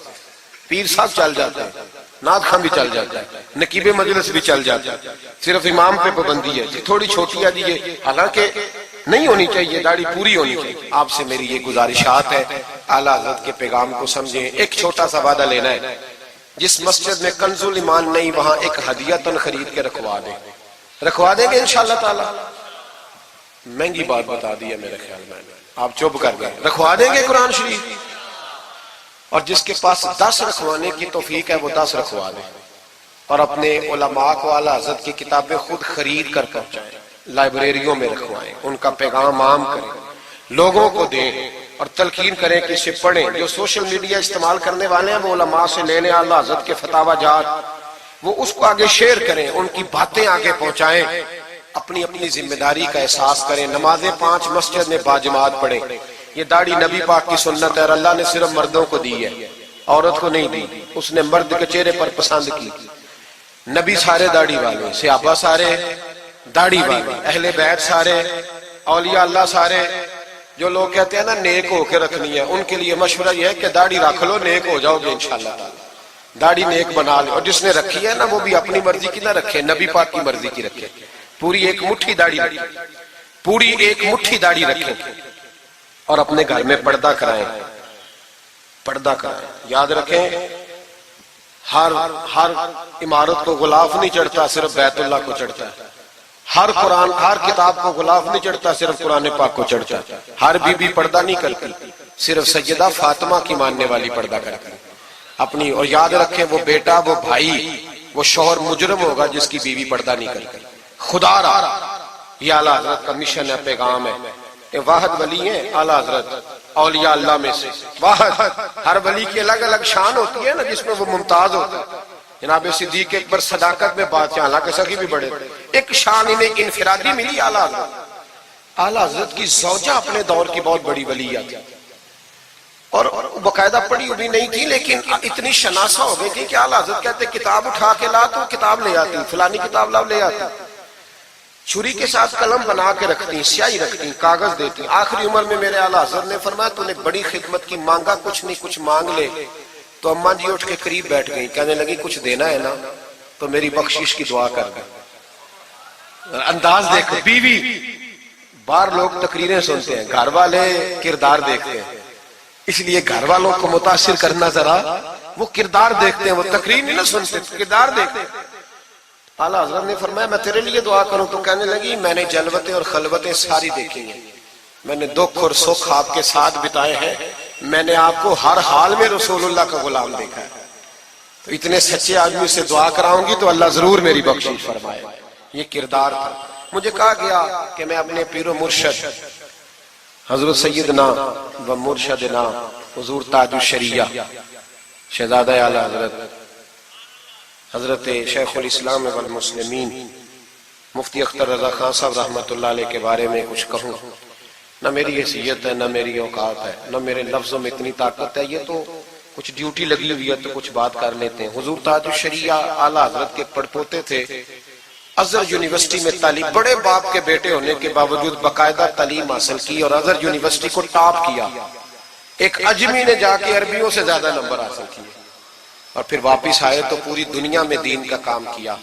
پیر صاحب چل جاتے ہیں، نعت خواں بھی چل جاتا ہے، نقیب مجلس بھی چل جاتا ہے، صرف امام پہ پابندی ہے تھوڑی چھوٹی ہے جی، حالانکہ نہیں ہونی چاہیے، داڑھی پوری ہونی چاہیے۔ آپ سے میری یہ گزارشات ہے، اعلیٰ حضرت کے پیغام کو سمجھیں۔ ایک چھوٹا سا وعدہ لینا ہے، جس مسجد میں کنز الایمان نہیں وہاں ایک ہدیہ خرید کے رکھوا دیں گے انشاءاللہ تعالی۔ مہنگی بات بتا دی ہے میرے خیال میں، آپ چپ کر گئے، رکھوا دیں گے قرآن شریف، اور جس کے پاس 10 رکھوانے کی توفیق ہے وہ 10 رکھوا دیں، اور اپنے علماء کو اعلیٰ حضرت کی کتابیں خود خرید کر پہنچائیں، لائبریریوں میں رکھوائیں، ان کا پیغام عام کریں، لوگوں کو دیں اور تلقین کریں کہ اسے پڑھیں۔ جو سوشل میڈیا استعمال کرنے والے ہیں وہ علماء سے لے لیں اعلیٰ حضرت کے فتاوی جات، وہ اس کو آگے شیئر کریں، ان کی باتیں آگے پہنچائیں، اپنی اپنی ذمہ داری کا احساس کریں۔ نمازیں 5 مسجد میں باجماعت پڑھیں، یہ داڑھی نبی پاک کی سنت ہے اور اللہ نے صرف مردوں کو دی ہے، عورت کو نہیں دی، اس نے مرد کے چہرے پر پسند کی۔ نبی سارے داڑھی والے، صحابہ سارے داڑھی والے، اہل بیت سارے، اولیاء اللہ سارے۔ جو لوگ کہتے ہیں نا نیک ہو کے رکھنی ہے، ان کے لیے مشورہ یہ ہے کہ داڑھی رکھ لو، نیک ہو جاؤ گے انشاءاللہ تعالی۔ داڑھی نیک بنا لو، اور جس نے رکھی ہے نا وہ بھی اپنی مرضی کی نہ رکھے، نبی پاک کی مرضی کی رکھے۔ پوری ایک مٹھی داڑھی رکھے، پوری ایک مٹھی داڑھی رکھے، اور اپنے گھر میں پردہ کرائیں، پردہ کرائیں۔ یاد رکھیں ہر عمارت کو غلاف نہیں چڑھتا، صرف بیت اللہ کو چڑھتا ہے۔ ہر قرآن، ہر کتاب کو غلاف نہیں چڑھتا، صرف قرآن پاک کو چڑھتا ہے۔ ہر بی بی پردہ نہیں کرتی، صرف سیدہ فاطمہ کی ماننے والی پردہ کرتی اپنی۔ اور یاد رکھیں وہ بیٹا، وہ بھائی، وہ شوہر مجرم ہوگا جس کی بیوی پردہ نہیں کرتی۔ خدا را یہ اعلیٰ حضرت کا مشن ہے، پیغام ہے۔ یہ واحد ولی ہیں اعلیٰ حضرت اولیاء اللہ میں سے، واحد۔ ہر ولی کی الگ الگ شان ہوتی ہے نا، جس میں وہ ممتاز ہوتا ہے۔ جناب صدیق اکبر صداقت میں بات، حالانکہ سخی بھی بڑے، ایک شان انہیں انفرادی ملی اعلیٰ حضرت۔ اعلیٰ حضرت کی زوجہ اپنے دور کی بہت بڑی ولیہ تھی، اور باقاعدہ پڑھی ہوئی نہیں تھی، لیکن اتنی شناسہ ہو گئی تھی کہ اعلیٰ حضرت کہتے کتاب اٹھا کے لا تو کتاب لے آتی، فلانی کتاب لاؤ لے آتی، چھری کے ساتھ قلم بنا کے رکھتی، سیاہی رکھتی، کاغذ دیتی۔ آخری عمر میں میرے اعلیٰ حضرت نے فرمایا تو نے بڑی خدمت کی، مانگا کچھ نہیں، کچھ مانگ لے۔ تو اماں جی اٹھ کے قریب بیٹھ گئی، کہنے لگی کچھ دینا ہے نا تو میری بخشش کی دعا کر دیں۔ انداز دیکھو، بیوی، باہر لوگ تقریریں سنتے ہیں، گھر والے کردار دیکھتے ہیں، اس لیے گھر والوں کو متاثر کرنا ذرا، وہ کردار دیکھتے ہیں، وہ تقریر نہیں نہ سنتے، کردار دیکھتے ہیں۔ اعلیٰ حضرت نے فرمایا میں تیرے لیے دعا کروں؟ تو کہنے لگی میں نے جلوتیں اور خلوتیں ساری دیکھی ہیں، میں نے دکھ اور سکھ آپ کے ساتھ بتائے ہیں، میں نے آپ کو ہر حال میں رسول اللہ کا غلام دیکھا ہے، تو اتنے سچے آدمی سے دعا کراؤں گی تو اللہ ضرور میری بخشش فرمائے۔ یہ کردار تھا۔ مجھے کہا گیا کہ میں اپنے پیر و مرشد حضرت سیدنا و مرشدنا حضور تاج الشریعہ شہزادہ اعلیٰ حضرت شیخ الاسلام والمسلمین مفتی اختر رضا خان صاحب رحمۃ اللہ علیہ کے بارے میں کچھ کہوں۔ نہ میری حیثیت ہے، نہ میری اوقات ہے، نہ میرے لفظوں میں اتنی طاقت ہے، یہ تو کچھ ڈیوٹی لگی ہوئی ہے تو کچھ بات کر لیتے ہیں۔ حضور تاج الشریعہ اعلیٰ حضرت کے پڑپوتے تھے، ازہر یونیورسٹی میں تعلیم، بڑے باپ کے بیٹے ہونے کے باوجود باقاعدہ تعلیم حاصل کی اور ازہر یونیورسٹی کو ٹاپ کیا۔ ایک اجمی نے جا کے عربیوں سے زیادہ نمبر حاصل کیے، اور پھر واپس آئے تو پوری دنیا میں دین کا کام کیا۔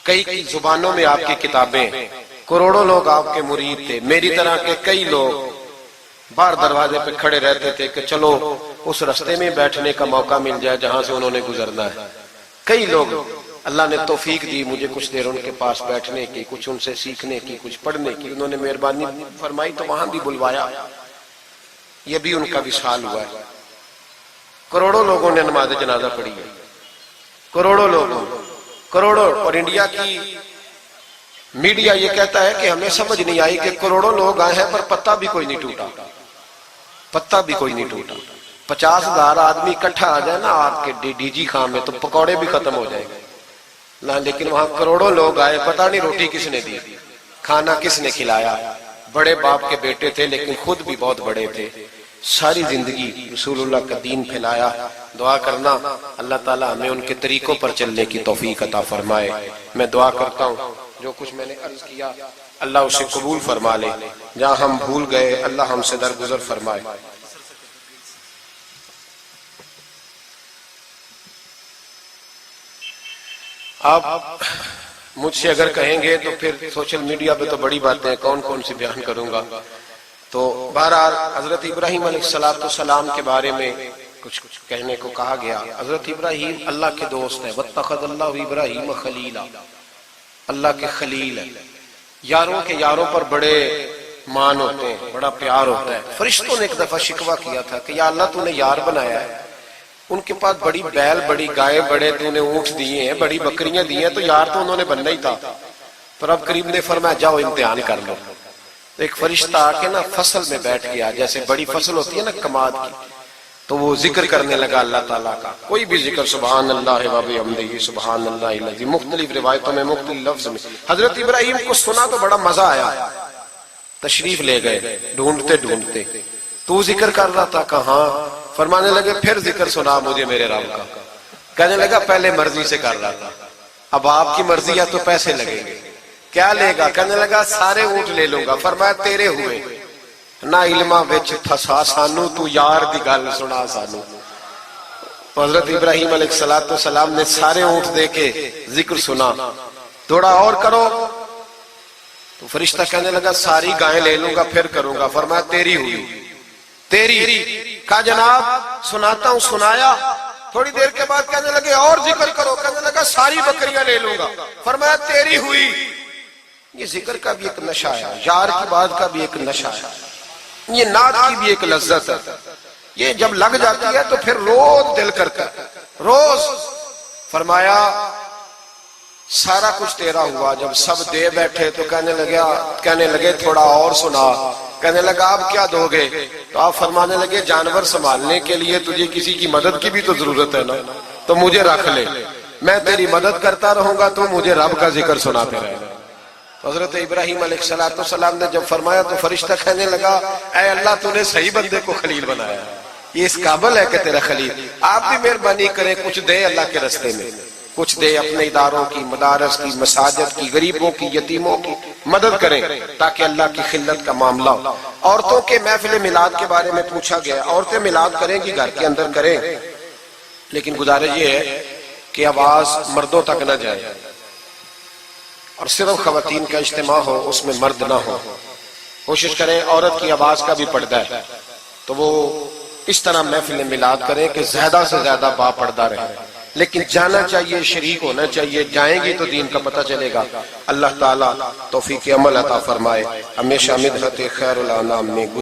کئی زبانوں میں آپ کی کتابیں، کروڑوں لوگ آپ کے مرید تھے۔ میری طرح کے کئی لوگ باہر دروازے پہ کھڑے رہتے تھے کہ چلو اس رستے میں بیٹھنے کا موقع مل جائے جہاں سے انہوں نے گزرنا ہے۔ کئی لوگ اللہ نے توفیق دی مجھے کچھ دیر ان کے پاس بیٹھنے کی، کچھ ان سے سیکھنے کی، کچھ پڑھنے کی، انہوں نے مہربانی فرمائی تو وہاں بھی بلوایا۔ یہ بھی ان کا وصال ہوا ہے۔ کروڑوں لوگوں نے نماز جنازہ پڑھی ہے، کروڑوں لوگوں، کروڑوں۔ اور انڈیا کی میڈیا یہ کہتا ہے کہ ہمیں سمجھ نہیں آئی کہ کروڑوں لوگ آئے ہیں پر پتہ بھی کوئی نہیں ٹوٹا، پتہ بھی کوئی نہیں ٹوٹا۔ 50,000 آدمی اکٹھا آ جائے نا آپ کے ڈی جی خان میں تو پکوڑے بھی ختم ہو جائیں گے، لیکن وہاں کروڑوں لوگ آئے، پتہ نہیں روٹی کس نے دی، کھانا کس نے کھلایا۔ بڑے باپ کے بیٹے تھے لیکن خود بھی بہت بڑے تھے، ساری زندگی رسول اللہ کا دین پھیلایا۔ دعا کرنا اللہ تعالیٰ ہمیں ان کے طریقوں پر چلنے کی توفیق عطا فرمائے۔ میں دعا کرتا ہوں جو کچھ میں نے عرض کیا اللہ اسے قبول فرما لے، جہاں ہم بھول گئے اللہ ہم سے درگزر فرمائے۔ آپ مجھ سے اگر کہیں گے تو پھر سوشل میڈیا پہ تو بڑی باتیں کون کون سی بیان کروں گا، تو بہرحال حضرت ابراہیم علیہ السلام کے بارے میں کچھ کہنے کو کہا گیا۔ حضرت ابراہیم اللہ کے دوست ہیں، واتخذ اللہ ابراہیم خلیلا، اللہ کے خلیل ہے۔ یاروں کے یاروں پر بڑے مان ہوتے ہیں، بڑا پیار ہوتا ہے۔ فرشتوں نے ایک دفعہ شکوہ کیا تھا کہ یا اللہ تو نے یار بنایا ہے، ان کے پاس بڑی بیل، بڑی گائے، بڑے تو نے اونٹ دیے ہیں، بڑی بکریاں دی ہیں، تو یار تو انہوں نے بننا ہی تھا۔ پر اب کریم نے فرمایا جاؤ امتحان کر لو۔ ایک فرشتہ آ کے نا فصل میں بیٹھ گیا، جیسے بڑی فصل ہوتی ہے نا کماد کی، تو وہ ذکر کرنے لگا اللہ تعالیٰ کا، کوئی بھی ذکر، سبحان اللہ و بحمدہ سبحان اللہ العظیم، مختلف روایتوں میں مختلف لفظ میں۔ حضرت ابراہیم کو سنا تو بڑا مزہ آیا، تشریف لے گئے ڈھونڈتے ڈھونڈتے۔ تو ذکر کر رہا تھا، کہاں؟ فرمانے لگے پھر ذکر سنا مجھے میرے رب کا. کہنے لگا پہلے مرضی سے کر رہا تھا، اب آپ کی مرضی ہے تو پیسے لگیں گے. کیا لے گا؟ کہنے لگا سارے اونٹ لے لوں گا. فرمایا تیرے ہوئے نہ علماں وچ پھسا سانو، تو یار دی گل سنا سانو. تو حضرت ابراہیم علیہ السلام نے سارے اونٹ دے کے ذکر سنا. تھوڑا اور کرو. تو فرشتہ کہنے لگا ساری گائیں لے لوں گا پھر کروں گا. فرمایا تیری ہوئی، تیری. کہا جناب سناتا ہوں. سنایا. تھوڑی دیر کے بعد کہنے لگے اور ذکر کرو. کہنے لگا ساری بکریاں لے لوں گا. فرمایا تیری ہوئی. یہ ذکر کا بھی ایک نشہ ہے، یار کی بات کا بھی ایک نشہ ہے، یہ نعت کی بھی ایک لذت ہے. یہ جب لگ جاتی ہے تو پھر روز دل کرتا ہے، روز. فرمایا سارا کچھ تیرا ہوا. جب سب دے بیٹھے تو کہنے لگے تھوڑا اور سنا. کہنے لگا آپ کیا دو گے؟ تو آپ فرمانے لگے جانور سنبھالنے کے لیے تجھے کسی کی مدد کی بھی تو ضرورت ہے نا، تو مجھے رکھ لے، میں تیری مدد کرتا رہوں گا تو مجھے رب کا ذکر سناتے رہے. حضرت ابراہیم علیہ السلام نے جب فرمایا تو فرشتہ کہنے لگا اے اللہ تو نے صحیح بندے کو خلیل بنایا، یہ اس قابل ہے کہ تیرا خلیل. آپ بھی مہربانی کریں کچھ دے اللہ کے رستے میں، کچھ دے اپنے اداروں کی، مدارس کی، مساجد کی، غریبوں کی، یتیموں کی مدد کریں تاکہ اللہ کی خلت کا معاملہ ہو. عورتوں کے محفل میلاد کے بارے میں پوچھا گیا. عورتیں میلاد کریں گی گھر کے اندر کریں، لیکن گزارش یہ ہے کہ آواز مردوں تک نہ جائے اور صرف خواتین کا اجتماع ہو، اس میں مرد نہ ہو. کوشش کریں عورت کی آواز کا بھی پردہ ہے تو وہ اس طرح محفل میلاد کریں کہ زیادہ سے زیادہ با پردہ رہے. لیکن جانا چاہیے، شریک ہونا چاہیے. جائیں گی تو دین کا پتہ چلے گا. اللہ تعالیٰ توفیق عمل عطا فرمائے. ہمیشہ مدحت خیر الانام میں